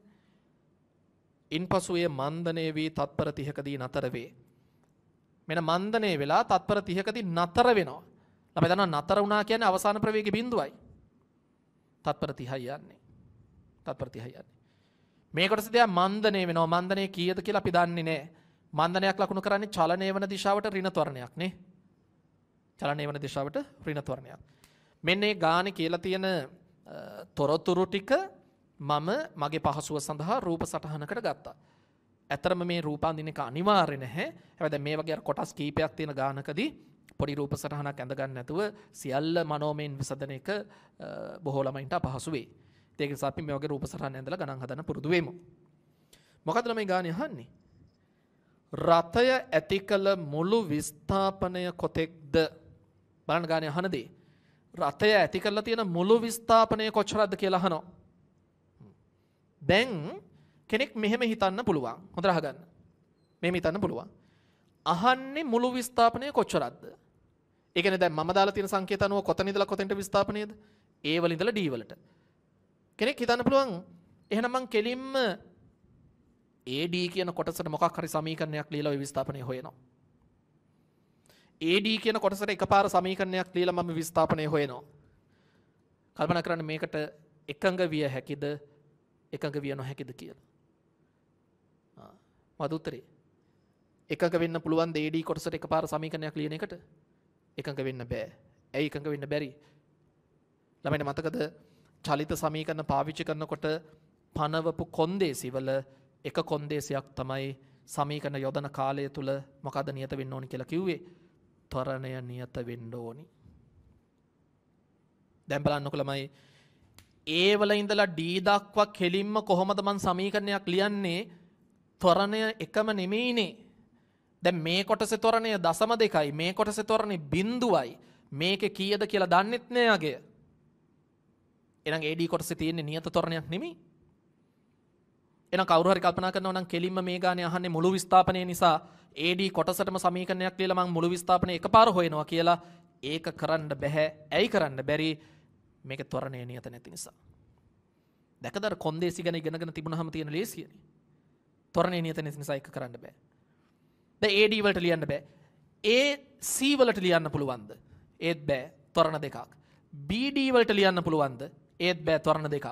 A: ඉන්පසු එය මන්දනය වී තත්පර 30කදී නතර වේ. මෙන්න මන්දනය වෙලා තත්පර 30කදී නතර වෙනවා. අපි දන්නවා නතර වුණා කියන්නේ අවසාන ප්‍රවේගය 0යි. තත්පර 30යි යන්නේ. තත්පර 30යි යන්නේ. මේ කොටසදී මන්දනය වෙනවා. මන්දනය කීයද කියලා අපි දන්නේ නැහැ. මන්දනයක් ලකුණු කරන්නේ චලනය වන දිශාවට ඍණ ත්වරණයක් නේ. චලනය වන දිශාවට ඍණ ත්වරණයක්. මෙන්න මේ ගානේ කියලා තියෙන තොරතුරු ටික මම මගේ පහසුව සඳහා රූප සටහනකට ගත්තා. ඇත්තරම මේ රූප අඳින එක අනිවාර්ය නැහැ. හැබැයි දැන් මේ වගේ අර කොටස් කීපයක් තියෙන ගානකදී පොඩි රූප සටහනක් ඇඳ ගන්න නැතුව සියල්ල මනෝමයෙන් විසඳන එක බොහෝ ළමයින්ට අපහසු වෙයි. ඒක නිසා අපි මේ වගේ රූප සටහන් ඇඳලා ගණන් හදන්න පුරුදු වෙමු. මොකද්ද ළමයි ගානේ අහන්නේ? රථය ඇති කළ මුළු විස්ථාපනය කොතෙක්ද? බලන්න ගානේ අහන දේ. රථය ඇති කරලා තියෙන මුළු විස්ථාපනය කොච්චරද කියලා අහනවා. දැන් කෙනෙක් මෙහෙම හිතන්න පුළුවන්. හොඳට අහගන්න. මෙහෙම හිතන්න පුළුවන්. අහන්නේ මුළු විස්ථාපනය කොච්චරද? ඒ කියන්නේ දැන් මම දාලා තියෙන සංකේත අනුව කොතන ඉඳලා කොතෙන්ට විස්ථාපනයද? A වල ඉඳලා D වලට. කෙනෙක් හිතන්න පුළුවන් එහෙනම් මං කෙලින්ම AD කියන කොටසට මොකක් හරි සමීකරණයක් ලියලා ওই විස්ථාපනය හොයනවා. AD කියන කොටසට එකපාර සමීකරණයක් ලියලා මම විස්ථාපනය හොයනවා. කල්පනා කරන්න මේකට එකඟ විය හැකිද එකඟ විය නොහැකිද කියලා. මොකද උත්තරේ? එකඟ වෙන්න පුළුවන් AD කොටසට එකපාර සමීකරණයක් ලියන එකට එකඟ වෙන්න බෑ. ඇයි එකඟ වෙන්න බැරි? ළමයින්ට මතකද චලිත සමීකරණ පාවිච්චි කරනකොට පනවපු කොන්දේසි වල එක කොන්දේසියක් තමයි සමීකරණ යොදන කාලය තුල මොකද නියත වෙන්න ඕනි කියලා කිව්වේ? ත්වරණය නියත වෙන්න ඕනි. දැන් බලන්නකො ළමයි A වල ඉඳලා D දක්වා කෙලින්ම කොහොමද මං සමීකරණයක් ලියන්නේ? ත්වරණය එකම නෙමෙයිනේ. දැන් මේ කොටසේ ත්වරණය 0.2යි මේ කොටසේ ත්වරණය 0යි මේකේ කීයද කියලා දන්නෙත් නෑ අගය. එහෙනම් AD කොටසේ තියෙන්නේ නියත ත්වරණයක් නෙමෙයි. එහෙනම් කවුරු හරි කල්පනා කරනවා නම් කෙලින්ම මේ ගානේ අහන්නේ මුළු විස්ථාපනය නිසා AD කොටසටම සමීකරණයක් ලියලා මම මුළු විස්ථාපනය එකපාර හොයනවා කියලා ඒක කරන්න බෑ. ඇයි කරන්න බැරි? මේකේ ත්වරණය නියත නැති නිසා. දැකදර කොන්දේසි ගැන ඉගෙනගෙන තිබුණාම තියෙන ලේසියනේ. ත්වරණය නියත නැති නිසා ඒක කරන්න බෑ. දැන් AD වලට ලියන්න බෑ. AC වලට ලියන්න පුළුවන්ද? ඒත් බෑ. ත්වරණ දෙකක්. BD වලට ලියන්න පුළුවන්ද? ඒත් බෑ. ත්වරණ දෙකක්.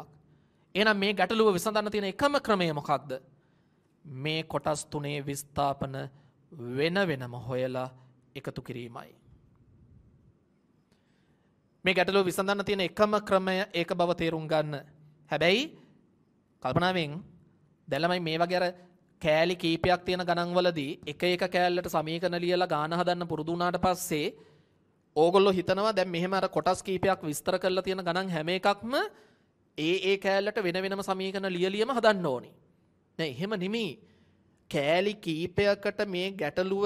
A: එහෙනම් මේ ගැටලුව විසඳන්න තියෙන එකම ක්‍රමය මොකක්ද? මේ කොටස් තුනේ විස්ථාපන වෙන වෙනම හොයලා එකතු කිරීමයි. මේ ගැටලුව විසඳන්න තියෙන එකම ක්‍රමය ඒක බව තේරුම් ගන්න. හැබැයි කල්පනාවෙන් දැලමයි මේ වගේ අර කෑලි කීපයක් තියෙන ගණන්වලදී එක එක කෑල්ලට සමීකරණ ලියලා ගාන හදන්න පුරුදු වුණාට පස්සේ ඕගොල්ලෝ හිතනවා දැන් මෙහෙම අර කොටස් කීපයක් විස්තර කරලා තියෙන ගණන් හැම එකක්ම ඒ කෑල්ලට වෙන වෙනම සමීකරණ ලියලියම හදන්න ඕනි. නෑ එහෙම නෙමෙයි. කෑලි කීපයකට මේ ගැටලුව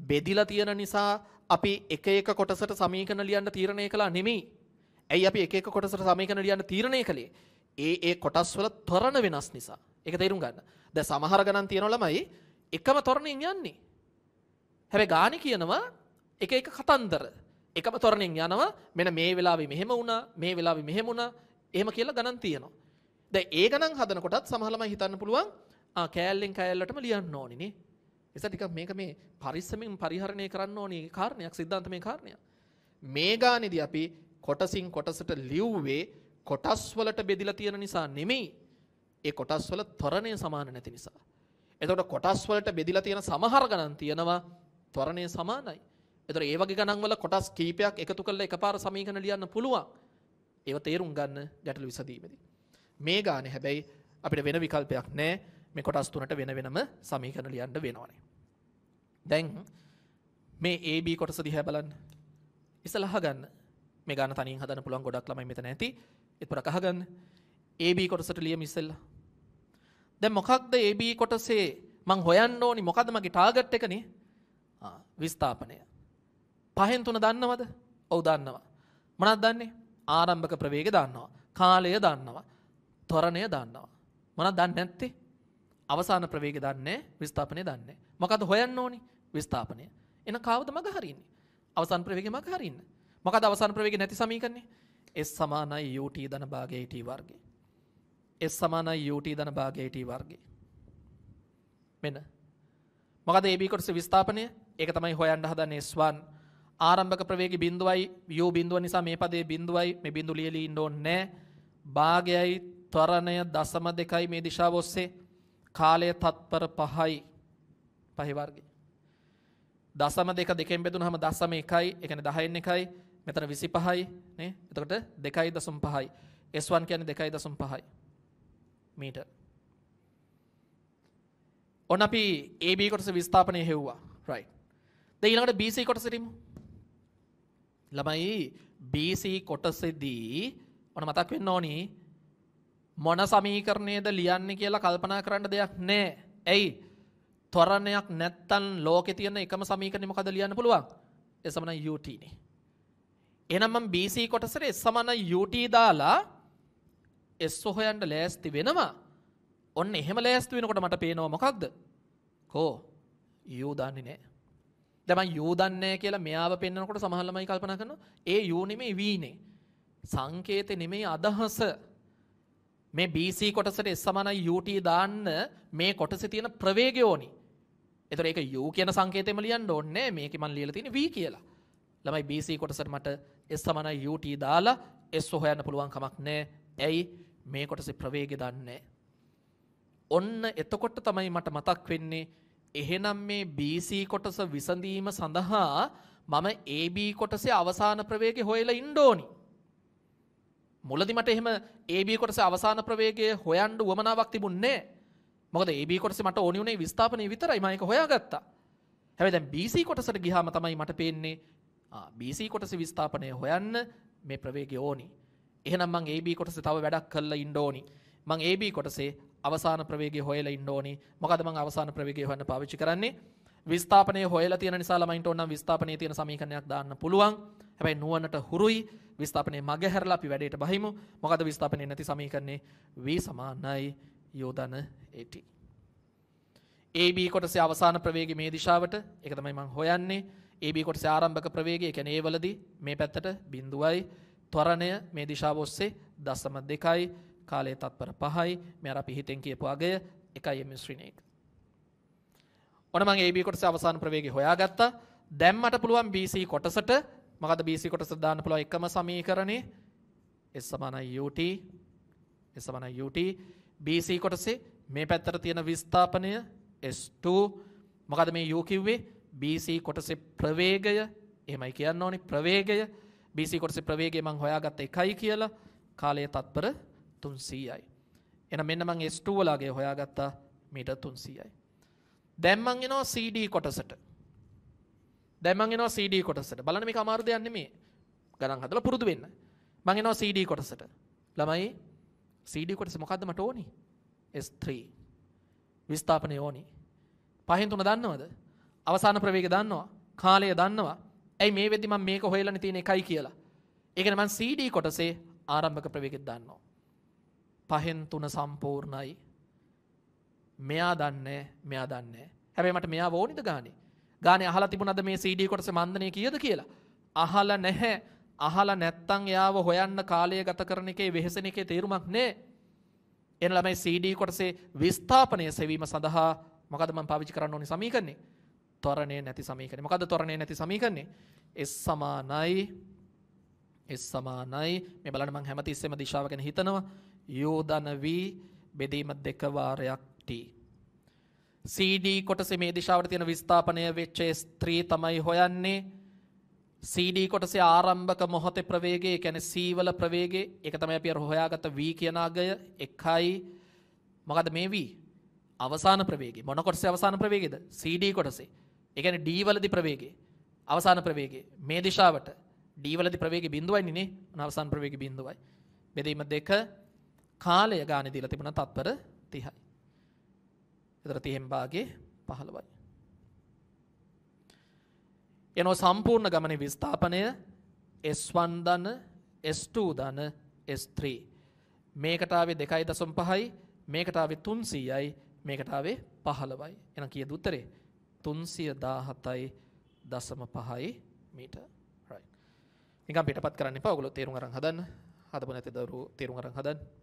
A: බෙදිලා තියෙන නිසා අපි එක එක කොටසට සමීකරණ ලියන්න තීරණය කළා නෙමෙයි. ඇයි අපි එක එක කොටසට සමීකරණ ලියන්න තීරණය කළේ? ඒ කොටස් වල ත්වරණ වෙනස් නිසා. ඒක තේරුම් ගන්න. දැන් සමහර ගණන් තියෙනවා ළමයි එකම ත්වරණයෙන් යන්නේ. හැබැයි ගානේ කියනවා එක එක කතන්දර. එකම ත්වරණයෙන් යනවා මෙන්න මේ වෙලාවේ මෙහෙම වුණා, මේ වෙලාවේ මෙහෙම වුණා. එහෙම කියලා ගණන් තියෙනවා. දැන් ඒ ගණන් හදනකොටත් සමහර ළමයි හිතන්න පුළුවන් කෑල්ලෙන් කෑල්ලටම ලියන්න ඕනේ නේ. ඒස ටිකක් මේක මේ පරිස්සමෙන් පරිහරණය කරන්න ඕනේ කාරණයක් සිද්ධාන්තමය කාරණයක්. මේ ගානේදී අපි කොටසින් කොටසට ලිව්වේ කොටස් වලට බෙදිලා තියෙන නිසා නෙමෙයි. ඒ කොටස් වල ත්වරණය සමාන නැති නිසා. එතකොට කොටස් වලට බෙදිලා තියෙන සමහර ගණන් තියෙනවා ත්වරණය සමානයි. එතකොට ඒ වගේ ගණන් වල කොටස් කීපයක් එකතු කරලා එකපාර සමීකරණ ලියන්න පුළුවන්. ඒව තේරුම් ගන්න ගැටළු විසඳීමේදී. මේ ගානේ හැබැයි අපිට වෙන විකල්පයක් නැහැ. මේ කොටස් තුනට වෙන වෙනම සමීකරණ ලියන්න වෙනවනේ. දැන් මේ AB කොටස දිහා බලන්න. ඉස්සලා අහගන්න. මේ ගාන තනියෙන් හදන්න පුළුවන් ගොඩක් ළමයි මෙතන ඇති. ඒත් පොරක් අහගන්න. AB කොටසට ලියමු ඉස්සෙල්ලා. දැන් මොකක්ද AB කොටසේ මං හොයන්න ඕනි මොකද්ද මගේ ටාගට් එකනේ? විස්ථාපනය. 5න් 3 දන්නවද? ඔව් දන්නවා. මොනවද දන්නේ? ආරම්භක ප්‍රවේගය දන්නවා. කාලය දන්නවා. ත්වරණය දන්නවා. මොනවද දන්නේ නැත්තේ? අවසාන ප්‍රවේගය දන්නේ, විස්ථාපනය දන්නේ. මොකද්ද හොයන්න ඕනි? විස්ථාපනය. එන කාවද මග හරින්නේ? අවසාන ප්‍රවේගය මග හරින්න. මොකද්ද අවසාන ප්‍රවේගය නැති සමීකරණේ? S සමානයි ut ධන භාගය t වර්ගය. S සමානයි ut ධන භාගය t වර්ගය. මෙන්න. මොකද AB කොටසේ විස්ථාපනය? ඒක තමයි හොයන්න හදන්නේ S1. ආරම්භක ප්‍රවේගය බිඳුවයි u බිඳුව නිසා මේ පදේ බිඳුවයි මේ බිඳු ලියලී ඉන්න ඕනේ නැහැ. භාගයයි ත්වරණය 0.2යි මේ දිශාව ඔස්සේ. කාලය තත්පර 5යි. 5 වර්ගය. 0.2 දෙකෙන් බෙදුනහම 0.1යි. ඒ කියන්නේ 10න් 1යි. මෙතන 25යි නේ. එතකොට 2.5යි. S1 කියන්නේ 2.5යි. මීටර්. ඔන්න අපි AB කොටස විස්ථාපනය හෙව්වා. right. දැන් ඊළඟට BC කොටසට එමු. ළමයි BC කොටසේදී ඔන්න මතක් වෙන්න ඕනි මොන සමීකරණයද ලියන්නේ කියලා කල්පනා කරන්න දෙයක් නැහැ. ඇයි? ත්වරණයක් නැත්තම් ලෝකේ තියෙන එකම සමීකරණය මොකද ලියන්න පුළුවන්? S සමානයි ut නේ. එහෙනම් මම BC කොටසට S සමානයි ut දාලා S හොයන්න ලෑස්ති වෙනවා. ඔන්න එහෙම ලෑස්ති වෙනකොට මට පේනවා මොකක්ද? කෝ u දන්නේ නැහැ. දැන් මම u දන්නේ නැහැ කියලා මෙයාව පෙන්නනකොට සමහර ළමයි කල්පනා කරනවා ඒ u නෙමෙයි v නේ. සංකේතේ නෙමෙයි අදහස. මේ BC කොටසට S සමානයි ut දාන්න මේ කොටසේ තියෙන ප්‍රවේගය ඕනි. ඒතර ඒක u කියන සංකේතෙම ලියන්න ඕනේ නැහැ. මේකේ මම ලියලා තියෙන්නේ v කියලා. ළමයි BC කොටසට මට S සමානයි UT දාලා S හොයන්න පුළුවන් කමක් නැහැ. ඇයි මේ කොටසේ ප්‍රවේගය දන්නේ. ඔන්න එතකොට තමයි මට මතක් වෙන්නේ එහෙනම් මේ BC කොටස විසඳීම සඳහා මම AB කොටසේ අවසාන ප්‍රවේගය හොයලා ඉන්න ඕනි. මුලදී මට එහෙම AB කොටසේ අවසාන ප්‍රවේගය හොයන්න උවමනාවක් තිබුණේ නැහැ. මොකද AB කොටසේ මට ඕනි උනේ විස්ථාපනය විතරයි. මම ඒක හොයාගත්තා. හැබැයි දැන් BC කොටසට ගියාම තමයි මට පේන්නේ BC කොටසේ විස්ථාපනය හොයන්න මේ ප්‍රවේගය ඕනි. එහෙනම් මං AB කොටසේ තව වැඩක් කරලා ඉන්න ඕනි. මං AB කොටසේ අවසාන ප්‍රවේගය හොයලා ඉන්න ඕනි. මොකද මං අවසාන ප්‍රවේගය හොයන්න පාවිච්චි කරන්නේ විස්ථාපනය හොයලා තියෙන නිසා ළමයින්ට ඕන නම් විස්ථාපනයේ තියෙන සමීකරණයක් දාන්න පුළුවන්. හැබැයි නුවණට හුරුයි විස්ථාපනයේ මගහැරලා අපි වැඩේට බහිමු. මොකද විස්ථාපනයේ නැති සමීකරණේ v සමානයි u ධන at. AB කොටසේ අවසාන ප්‍රවේගය මේ දිශාවට ඒක තමයි මං හොයන්නේ. AB කොටසේ ආරම්භක ප්‍රවේගය ඒ කියන්නේ a වලදී මේ පැත්තට බිඳුවයි. ත්වරණය මේ දිශාව ඔස්සේ 0.2යි. කාලයේ තත්පර 5යි. මේ අර අපි හිතෙන් කියපු අගය 1යි m ශ්‍රීණ 1. ඔන්න මම AB කොටසේ අවසාන ප්‍රවේගය හොයාගත්තා. දැන් මට පුළුවන් BC කොටසට මොකද BC කොටසට දාන්න පුළුවන් එකම සමීකරණේ S සමානයි UT S සමානයි UT BC කොටසේ මේ පැත්තට තියෙන විස්ථාපනය S2 මොකද මේ U කිව්වේ BC කොටසේ ප්‍රවේගය එහෙමයි කියන්න ඕනි ප්‍රවේගය BC කොටසේ ප්‍රවේගය මම හොයාගත්ත 1යි කියලා කාලයේ තත්පර 300යි. එහෙනම් මෙන්න මම S2 වලගේ හොයාගත්තා මීටර් 300යි. දැන් මං එනවා CD කොටසට. බලන්න මේක අමාරු දෙයක් නෙමෙයි. ගණන් හදලා පුරුදු වෙන්න. මං එනවා CD කොටසට. ළමයි CD කොටස මොකද්ද මට ඕනි? S3. විස්ථාපනය ඕනි. 5න් 3 දන්නවද? අවසාන ප්‍රවේගය දන්නවා. කාලය දන්නවා. ඇයි මේ වෙද්දි මම මේක හොයලානේ තියෙන 1යි කියලා. ඒ කියන්නේ මං CD කොටසේ ආරම්භක ප්‍රවේගය දන්නවා. 5න් 3 සම්පූර්ණයි. මෙයා දන්නේ. හැබැයි මට මෙයා ඕනිද ගානේ? ගානේ අහලා තිබුණාද මේ CD කොටසේ මන්දනේ කීයද කියලා? අහලා නැහැ. අහලා නැත්තම් එයාව හොයන්න කාලය ගත කරන එකේ වෙහෙසෙන එකේ තේරුමක් නැහැ. එන ළමයි CD කොටසේ විස්ථාපනය සෙවීම සඳහා මොකද මම පාවිච්චි කරන්න ඕනේ සමීකරණේ? ත්වරණය නැති සමීකරණය. මොකද්ද ත්වරණය නැති සමීකරණේ? S සමානයි මේ බලන්න මම හැමතිස්සෙම දිශාව ගැන හිතනවා. u ධන v බෙදීම 2 වාරයක් t. CD කොටසේ මේ දිශාවට තියෙන විස්ථාපනය වෙච්ච S3 තමයි හොයන්නේ. CD කොටසේ ආරම්භක මොහොතේ ප්‍රවේගය, ඒ කියන්නේ C වල ප්‍රවේගය, ඒක තමයි අපි අර හොයාගත්ත V කියන අගය 1යි. මොකද මේ V? අවසාන ප්‍රවේගය. මොන කොටසේ අවසාන ප්‍රවේගයද? CD කොටසේ. ඒ කියන්නේ D වලදී ප්‍රවේගය. අවසාන ප්‍රවේගය. මේ දිශාවට D වලදී ප්‍රවේගය බිඳුවයිනේ නේ. අවසාන ප්‍රවේගය බිඳුවයි. බෙදීම 2 කාලය ගානේ දීලා තිබුණා තත්පර 30යි. එතන 30න් භාගේ 15යි. එනෝ සම්පූර්ණ ගමනේ විස්ථාපනය S1 ධන S2 ධන S3. මේකට ආවේ 2.5යි, මේකට ආවේ 300යි, මේකට ආවේ 15යි. එහෙනම් කීයද උත්තරේ? 317.5 මීටර්. right. නිකන් පිටපත් කරන්න එපා. ඔයගොල්ලෝ තේරුම් අරන් හදන්න. හදපො නැති දරුවෝ තේරුම් අරන් හදන්න.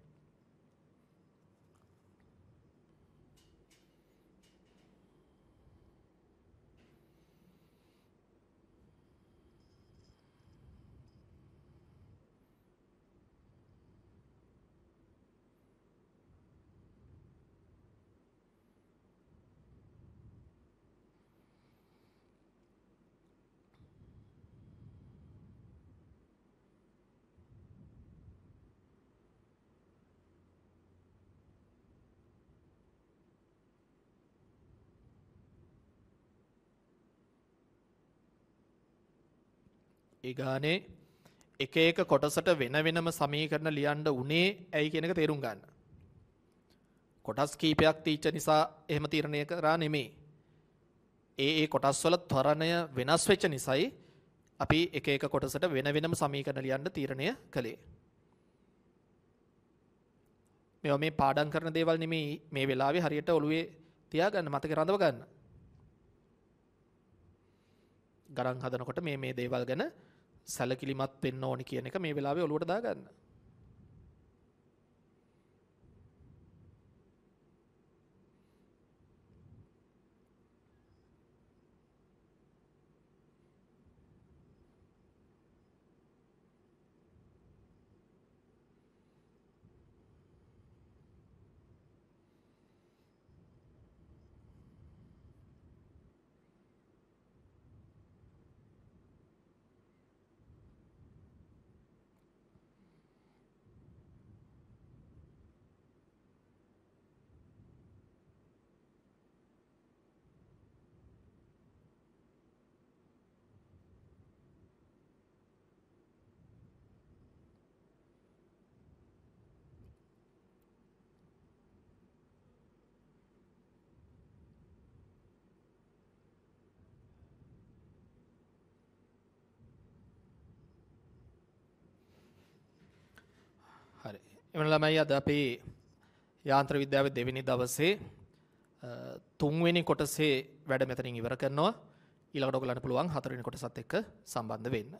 A: ඒ ගානේ එක එක කොටසට වෙන වෙනම සමීකරණ ලියන්න උනේ ඇයි කියන එක තේරුම් ගන්න. කොටස් කීපයක් තීච්ච නිසා එහෙම තීරණය කරා නෙමෙයි. ඒ කොටස් වල ත්වරණය වෙනස් වෙච්ච නිසායි අපි එක එක කොටසට වෙන වෙනම සමීකරණ ලියන්න තීරණය කළේ. මේවා මේ පාඩම් කරන දේවල් නෙමෙයි මේ වෙලාවේ හරියට ඔළුවේ තියාගන්න මතක රඳව ගන්න. ගණන් හදනකොට මේ දේවල් ගැන සැලකිලිමත් වෙන්න ඕනි කියන එක මේ වෙලාවේ ඔලුවට දාගන්න. එවන ළමයි අද අපේ යාන්ත්‍ර විද්‍යාවේ දෙවෙනි දවසේ තුන්වෙනි කොටසේ වැඩ මෙතනින් ඉවර කරනවා. ඊළඟට ඔයගලන්ට පුළුවන් හතරවෙනි කොටසත් එක්ක සම්බන්ධ වෙන්න.